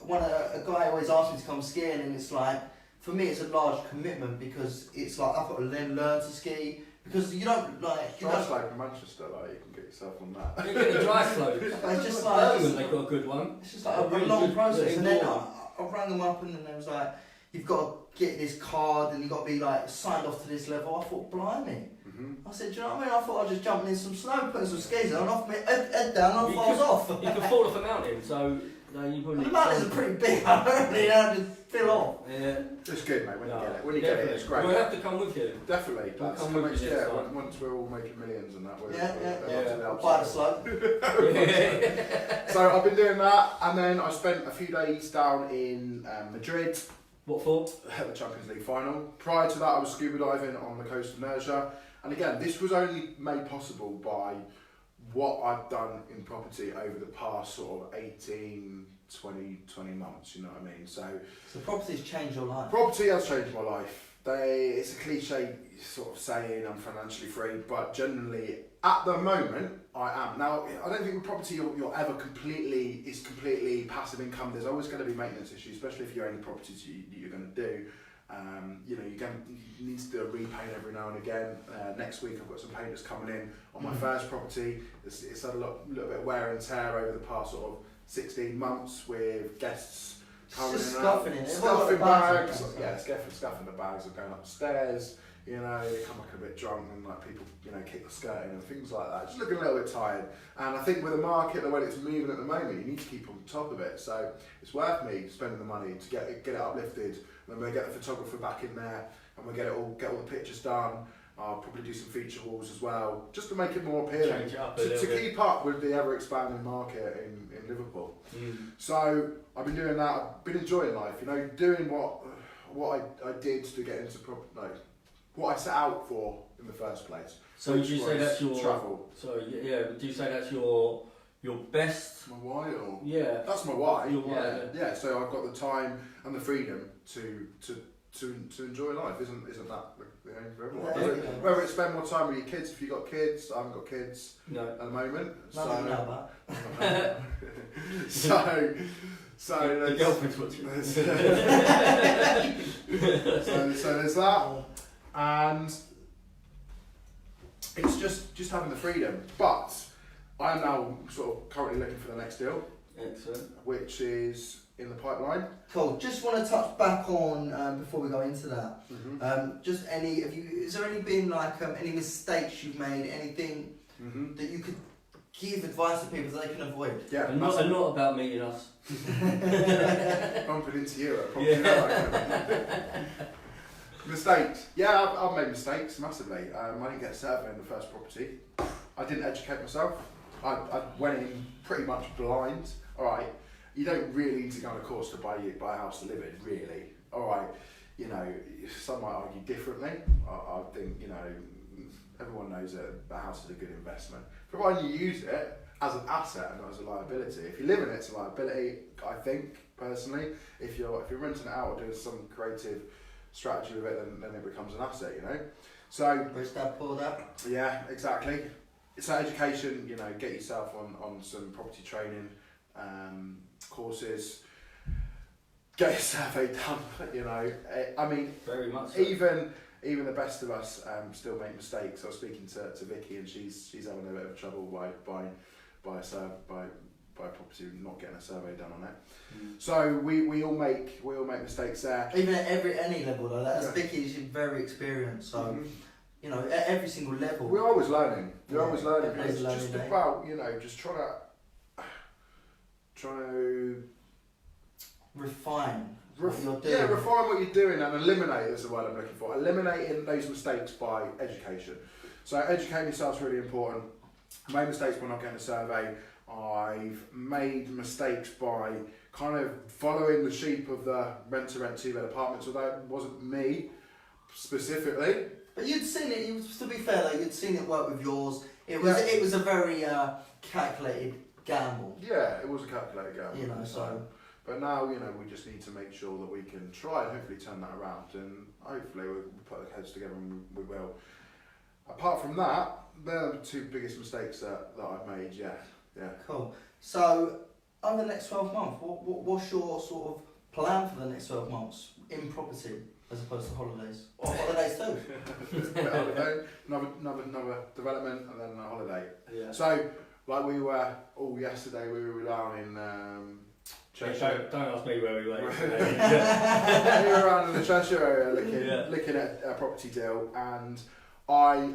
when a guy always asks me to come skiing, and it's like, for me, it's a large commitment, because it's like I've got to learn to ski. Because you don't like... Dry slope in Manchester, you can get yourself on that. You get a dry slope. It's just like... They've got a good one. It's just like a really long process. And then I rang them up, and then they was like, you've got to get this card, and you've got to be like signed off to this level. I thought, blimey. I said, do you know what I mean? I thought I was just jumping in some snow, putting some skis on, off my head down, and I was off. You could fall off a mountain, so... No, you probably... The mountains are pretty big, I don't really know, just fill off. Yeah. It's good, mate, when you get it. When you get it, it's great. We'll have to come with you. Definitely. Once we're all making millions and that, we'll buy the slope. So I've been doing that, and then I spent a few days down in Madrid. What for? The Champions League final. Prior to that, I was scuba diving on the coast of Nerja, And again, this was only made possible by what I've done in property over the past sort of 18, 20 months, you know what I mean? So property's changed your life. property has changed my life. It's a cliche sort of saying I'm financially free, but generally at the moment I am. Now, I don't think with property you're ever completely passive income. There's always going to be maintenance issues, especially if you're only properties you're going to do. You know, you need to do a repaint every now and again. Next week I've got some painters coming in on my first property. It's had a little bit of wear and tear over the past sort of 16 months with guests coming in and out. Scuffing bags. Yeah, scuffing the bags of going upstairs. You know, they come back a bit drunk and like people, you know, kick the skirt in and things like that. Just looking a little bit tired. And I think with the market, the way it's moving at the moment, you need to keep on top of it. So it's worth me spending the money to get it uplifted. And then we'll get the photographer back in there and we'll get all the pictures done. I'll probably do some feature walls as well, just to make it more appealing. Change it up to keep up with the ever expanding market in Liverpool. So I've been doing that. I've been enjoying life. You know, doing what I did to get into what I set out for in the first place. So would you say that's your travel? Sorry, yeah. Would you say that's your best? My why, or Yeah. that's my why. Your why, yeah. So I've got the time and the freedom to enjoy life. Isn't that the aim for everyone? Yeah, Whether it's spend more time with your kids, if you've got kids. I haven't got kids at the moment. Nothing about that. So the girlfriend's watching. so there's that, and it's just having the freedom. But I am now sort of currently looking for the next deal. Excellent. Which is in the pipeline. Cool. Just want to touch back on before we go into that. Just is there any been like any mistakes you've made? Anything that you could give advice to people that they can avoid? Yeah. And not about meeting us. Bumping into you at property. Mistakes. Yeah, I've made mistakes massively. I didn't get a survey in the first property. I didn't educate myself. I went in pretty much blind. All right, you don't really need to go on a course to buy a house to live in, really. All right, you know, some might argue differently. I think, you know, everyone knows that a house is a good investment, provided you use it as an asset and not as a liability. If you live in it, it's a liability. I think personally, if you're renting it out or doing some creative strategy with it, then it becomes an asset, you know. So Rich dad, poor dad. Yeah, exactly. It's education, you know, get yourself on some property training courses, get your survey done, you know. I mean, very much so. Even the best of us still make mistakes. I was speaking to Vicky and she's having a bit of trouble by property not getting a survey done on it. So we all make mistakes there. Even at any level though, that's Vicky, she's very experienced, so you know, at every single level. We're always learning. It's learning, just about, you know, just trying to refine what you're doing. Yeah, refine what you're doing and eliminate is the word I'm looking for. Eliminating those mistakes by education. So educating yourself is really important. I made mistakes by not getting a survey. I've made mistakes by kind of following the sheep of the rent-to-rent two-bed apartments, although it wasn't me specifically. But you'd seen it, to be fair though, you'd seen it work with yours. It was a very calculated gamble. Yeah, it was a calculated gamble. You know, so. But now, you know, we just need to make sure that we can try and hopefully turn that around, and hopefully we'll put our heads together and we will. Apart from that, they're the two biggest mistakes that I've made, yeah. Cool. So, over the next 12 months, what's your sort of plan for the next 12 months in property, as opposed to holidays? Or holidays too? another development and then a holiday. Yeah. So, like we were all yesterday, we were down in Cheshire. Don't ask me where we were. We were around in the Cheshire area looking at a property deal, and I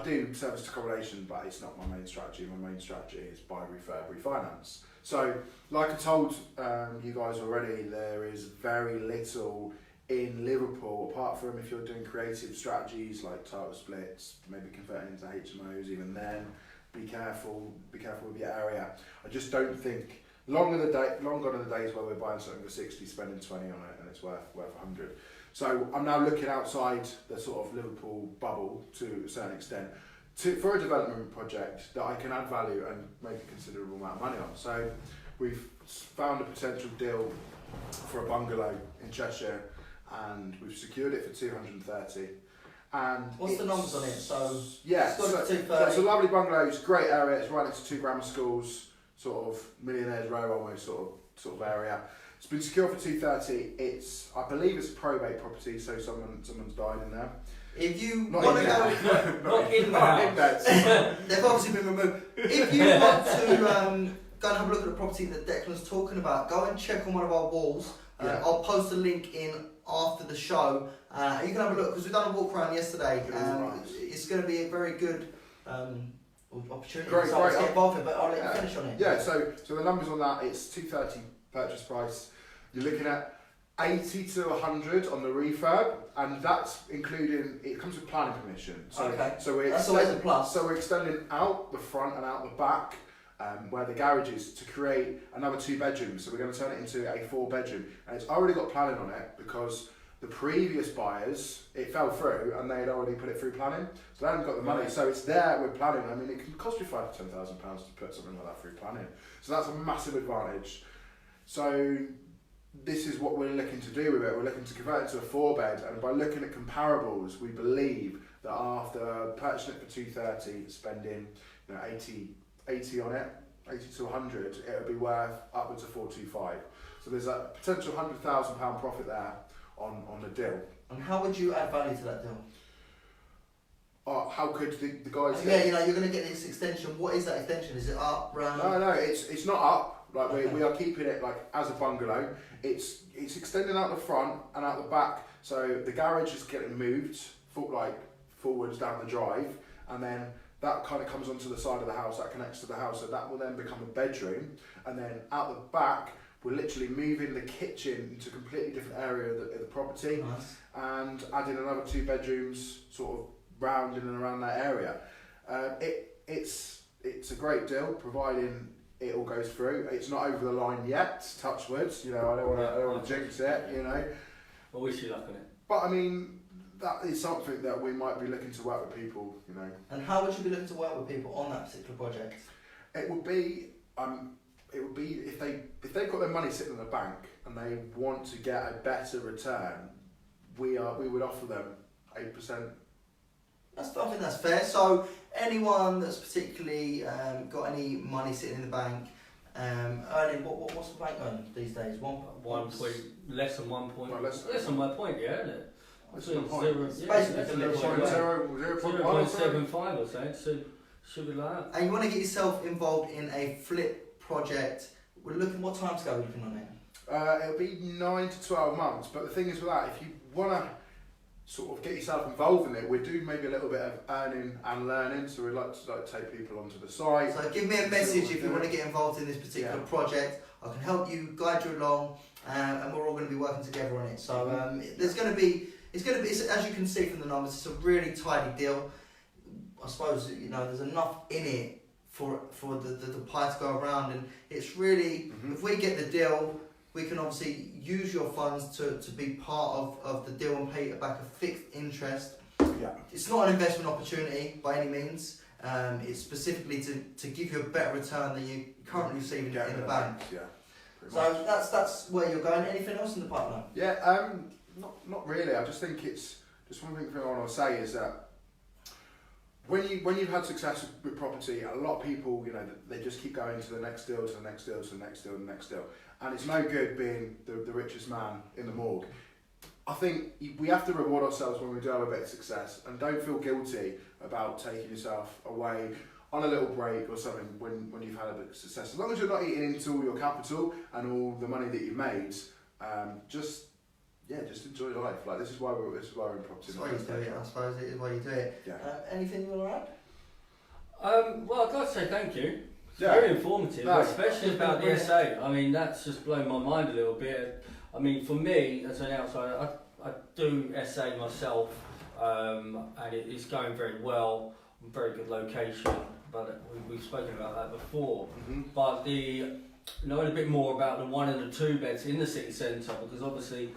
do serviced accommodation, but it's not my main strategy. My main strategy is buy, refurb, refinance. So, like I told you guys already, there is very little in Liverpool, apart from if you're doing creative strategies like title splits, maybe converting into HMOs. Even then, be careful with your area. I just don't think long gone are the days where we're buying something for 60, spending 20 on it, and it's worth 100. So I'm now looking outside the sort of Liverpool bubble to a certain extent for a development project that I can add value and make a considerable amount of money on. So we've found a potential deal for a bungalow in Cheshire, and we've secured it for 230. And what's the numbers on it? So yeah, it's got it's a lovely bungalow. It's a great area. It's right next to 2 grammar schools, sort of Millionaires Row almost sort of area. It's been secured for 230. I believe it's a probate property, so someone's died in there. If you Not want to in go, not in the house. they've obviously been removed. If you want to go and have a look at the property that Declan's talking about, go and check on one of our walls. Yeah. I'll post a link in after the show. You can have a look because we've done a walk around yesterday. It's going to be a very good opportunity. Great. So get involved in, but I'll let you finish on it. Yeah. So the numbers on that, it's 230 purchase price. You're looking at 80 to 100 on the refurb, and that's including, it comes with planning permission. So that's always a plus. So we're extending out the front and out the back, where the garage is, to create another 2 bedrooms. So we're going to turn it into a 4 bedroom, and it's already got planning on it because the previous buyers, it fell through and they had already put it through planning, so they haven't got the money. Right. So it's there with planning. I mean, it can cost you £5,000 to £10,000 to put something like that through planning. So that's a massive advantage. So this is what we're looking to do with it. We're looking to convert it to a 4 bed, and by looking at comparables, we believe that after purchasing it for 230, spending 80 on it, 80 to 100, it'll be worth upwards of 425. So there's a potential £100,000 profit there on the deal. And how would you add value to that deal? How could the guys? Yeah, you're going to get this extension. What is that extension? Is it up, round? No, it's not up. Like we are keeping it like as a bungalow. It's extending out the front and out the back. So the garage is getting moved forwards down the drive, and then that kind of comes onto the side of the house. That connects to the house, so that will then become a bedroom. And then out the back, we're literally moving the kitchen into a completely different area of the property, Nice. and adding another 2 bedrooms sort of round in and around that area. It's a great deal, providing it all goes through. It's not over the line yet, touch wood. I don't want to jinx it. I wish you luck on it. But I mean, that is something that we might be looking to work with people. And how would you be looking to work with people on that particular project? It would be if they've got their money sitting in the bank and they want to get a better return, we would offer them 8%. I think that's fair. So anyone that's particularly got any money sitting in the bank, earning what's the bank earn these days? 1 point, less than 1 point. Well, less than 1 point, yeah, isn't it? Less than a point. It's basically 0.75 or so. So should be like that. And you want to get yourself involved in a flip project. What timescale are we looking on it? It'll be 9 to 12 months. But the thing is with that, if you want to sort of get yourself involved in it, we do maybe a little bit of earning and learning, so we'd like to take people onto the site. So give me a message if you want to get involved in this particular project. I can help you, guide you along, and we're all going to be working together on it. So it's going to be, as you can see from the numbers, it's a really tidy deal. I suppose there's enough in it for the pie to go around, and it's really, if we get the deal, we can obviously use your funds to be part of the deal and pay back a fixed interest. Yeah. It's not an investment opportunity by any means. It's specifically to give you a better return than you currently receiving in the bank. Yeah. So that's where you're going. Anything else in the pipeline? Yeah. Not really. I just think it's just one thing I want to say is that when you've had success with property, a lot of people, they just keep going to the next deal, to the next deal, to the next deal, to the next deal. And it's no good being the richest man in the morgue. I think we have to reward ourselves when we do have a bit of success, and don't feel guilty about taking yourself away on a little break or something when you've had a bit of success. As long as you're not eating into all your capital and all the money that you made, just enjoy life. Like this is why we're in property. That's why you do it. I suppose it is why you do it. Yeah. Anything you want to add? Well, I'd like to say thank you. It's very informative, especially about the SA. I mean, that's just blown my mind a little bit. I mean, for me, as an outsider, I do SA myself, and it's going very well. Very good location, but we've spoken about that before. But knowing a bit more about the 1 and the 2 beds in the city centre, because obviously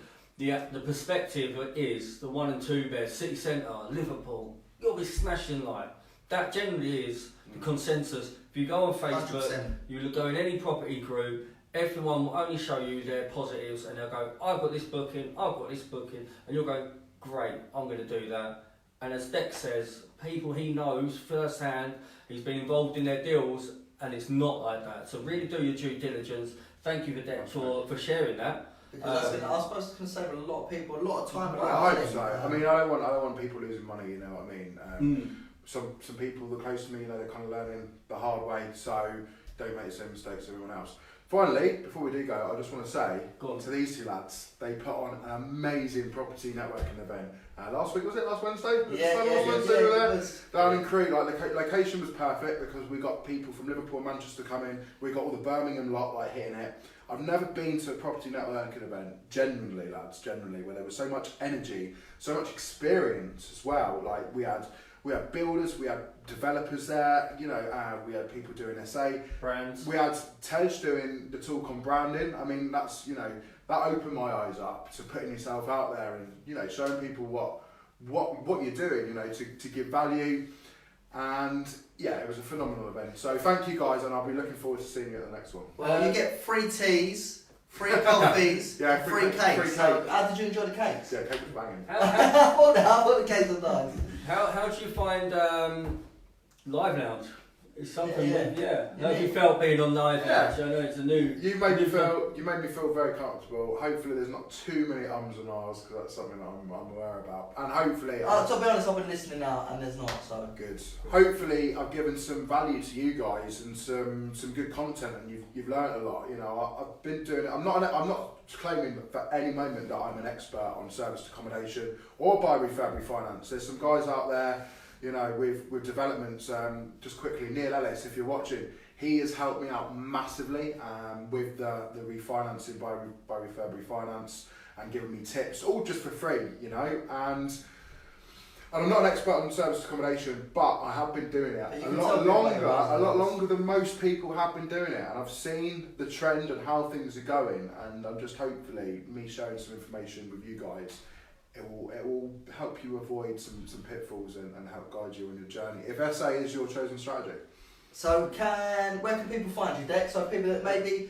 the perspective is the 1 and 2 bed, city centre, Liverpool, you'll be smashing life. That generally is the consensus. If you go on Facebook, 100%. you go in any property group, everyone will only show you their positives and they'll go, I've got this booking, I've got this booking, and you'll go, great, I'm going to do that. And as Dex says, people he knows firsthand, he's been involved in their deals, and it's not like that. So really do your due diligence. Thank you for Dex for sharing that. Because I suppose it's going to save a lot of people a lot of time. Well, I hope so. I mean, I don't want people losing money. You know what I mean? Some people that are close to me, you know, they're kind of learning the hard way. So don't make the same mistakes as everyone else. Finally, before we do go, I just want to say to these two lads, they put on an amazing property networking event. Last week, was it? Last Wednesday? Wednesday we were there. Down in Crete, like the location was perfect because we got people from Liverpool and Manchester coming. We got all the Birmingham lot like hitting it. I've never been to a property networking event, genuinely, lads, where there was so much energy, so much experience as well. Like we had builders, we had developers there, you know, we had people doing SA. Brands. We had Tej doing the talk on branding. I mean, that's, you know, that opened my eyes up to putting yourself out there and, you know, showing people what you're doing, you know, to give value. And yeah, it was a phenomenal event. So thank you guys, and I'll be looking forward to seeing you at the next one. Well, you get free teas, free coffees, Yeah, free cakes. free So, cake. how did you enjoy the cakes? Yeah, cake was banging. I thought the cakes were nice. How do you find Live Lounge? It's something. Yeah. How have you felt being on Live Yeah. Lounge? I know it's a new. You made me feel very comfortable. Hopefully, there's not too many ums and ahs because that's something that I'm aware about. And hopefully, To be honest, I've been listening now, and there's not. So good. Hopefully, I've given some value to you guys and some good content, and you've learned a lot. You know, I've been doing it. I'm not claiming for any moment that I'm an expert on serviced accommodation or buy, refurb, refinance. There's some guys out there, you know, with developments. Just quickly, Neil Ellis, if you're watching, he has helped me out massively with the refinancing, buy, refurb, refinance, and giving me tips, all just for free, you know. And I'm not an expert on serviced accommodation, but I have been doing it a lot longer than most people have been doing it, and I've seen the trend and how things are going, and I'm just hopefully me sharing some information with you guys. It will help you avoid some pitfalls and help guide you on your journey. If SA is your chosen strategy. So where can people find you, Dex? So people that maybe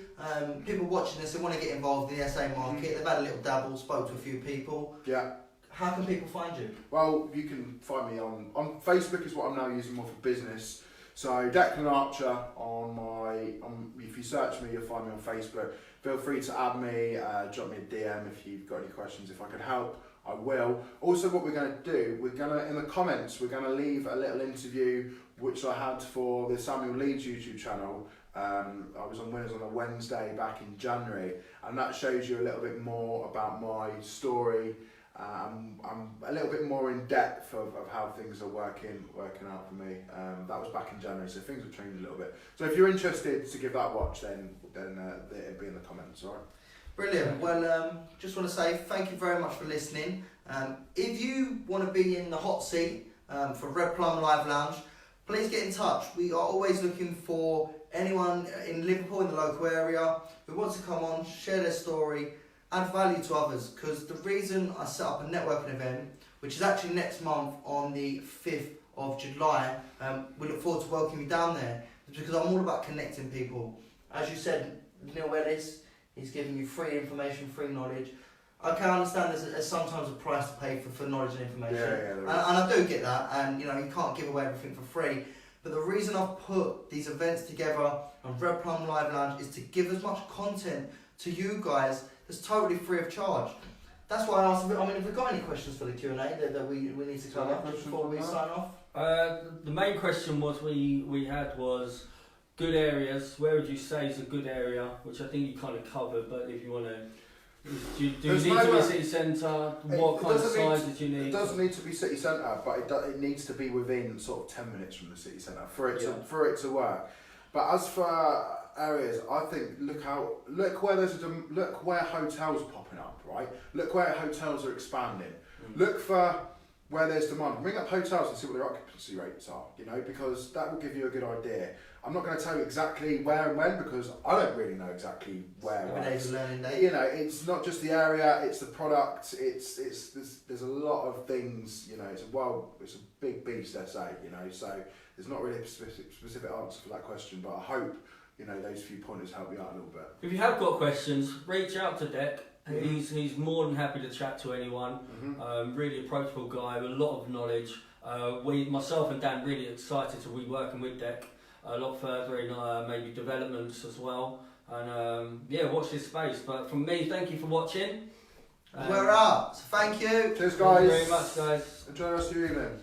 people watching this, they want to get involved in the SA market. They've had a little dabble, spoke to a few people. Yeah. How can people find you? Well, you can find me on Facebook is what I'm now using more for business. So Declan Archer if you search me, you'll find me on Facebook. Feel free to add me, drop me a DM if you've got any questions. If I can help, I will. Also, what we're going to do, in the comments, we're going to leave a little interview which I had for the Samuel Leeds YouTube channel. I was on Winners on a Wednesday back in January, and that shows you a little bit more about my story. I'm a little bit more in depth of how things are working out for me. That was back in January, so things have changed a little bit. So if you're interested to give that a watch, then it'll be in the comments, alright? Brilliant. Well, just want to say thank you very much for listening. If you want to be in the hot seat for Red Plum Live Lounge, please get in touch. We are always looking for anyone in Liverpool, in the local area, who wants to come on, share their story, add value to others. Because the reason I set up a networking event, which is actually next month on the 5th of July, we look forward to welcoming you down there, is because I'm all about connecting people. As you said, Neil Ellis, he's giving you free information, free knowledge. Okay, I understand there's sometimes a price to pay for knowledge and information. Yeah, and I do get that, and you know, you can't give away everything for free. But the reason I've put these events together on Red Plum Live Lounge is to give as much content to you guys that's totally free of charge. That's why I asked, I mean, have we got any questions for the Q&A that we need to cover before we sign off? The main question we had was good areas. Where would you say is a good area? Which I think you kind of covered, but if you want to... Do you need to be a city centre? What kind of size did you need? It doesn't need to be city centre, but it needs to be within sort of 10 minutes from the city centre for it to work. But as for areas, I think look where hotels are popping up, right? Look where hotels are expanding. Look for where there's demand. Bring up hotels and see what their occupancy rates are, you know, because that will give you a good idea. I'm not going to tell you exactly where and when because I don't really know exactly where. Every day's a learning day. You know, it's not just the area; it's the product. There's a lot of things. You know, it's a big beast SA. You know, so there's not really a specific answer for that question. But I hope those few pointers help you out a little bit. If you have got questions, reach out to Dec. He's more than happy to chat to anyone. Really approachable guy with a lot of knowledge. Myself and Dan, really excited to be working with Dec a lot further in maybe developments as well. And watch this space. But from me, thank you for watching. We're out. So thank you. Cheers, guys. Thank you very much, guys. Enjoy the rest of your evening.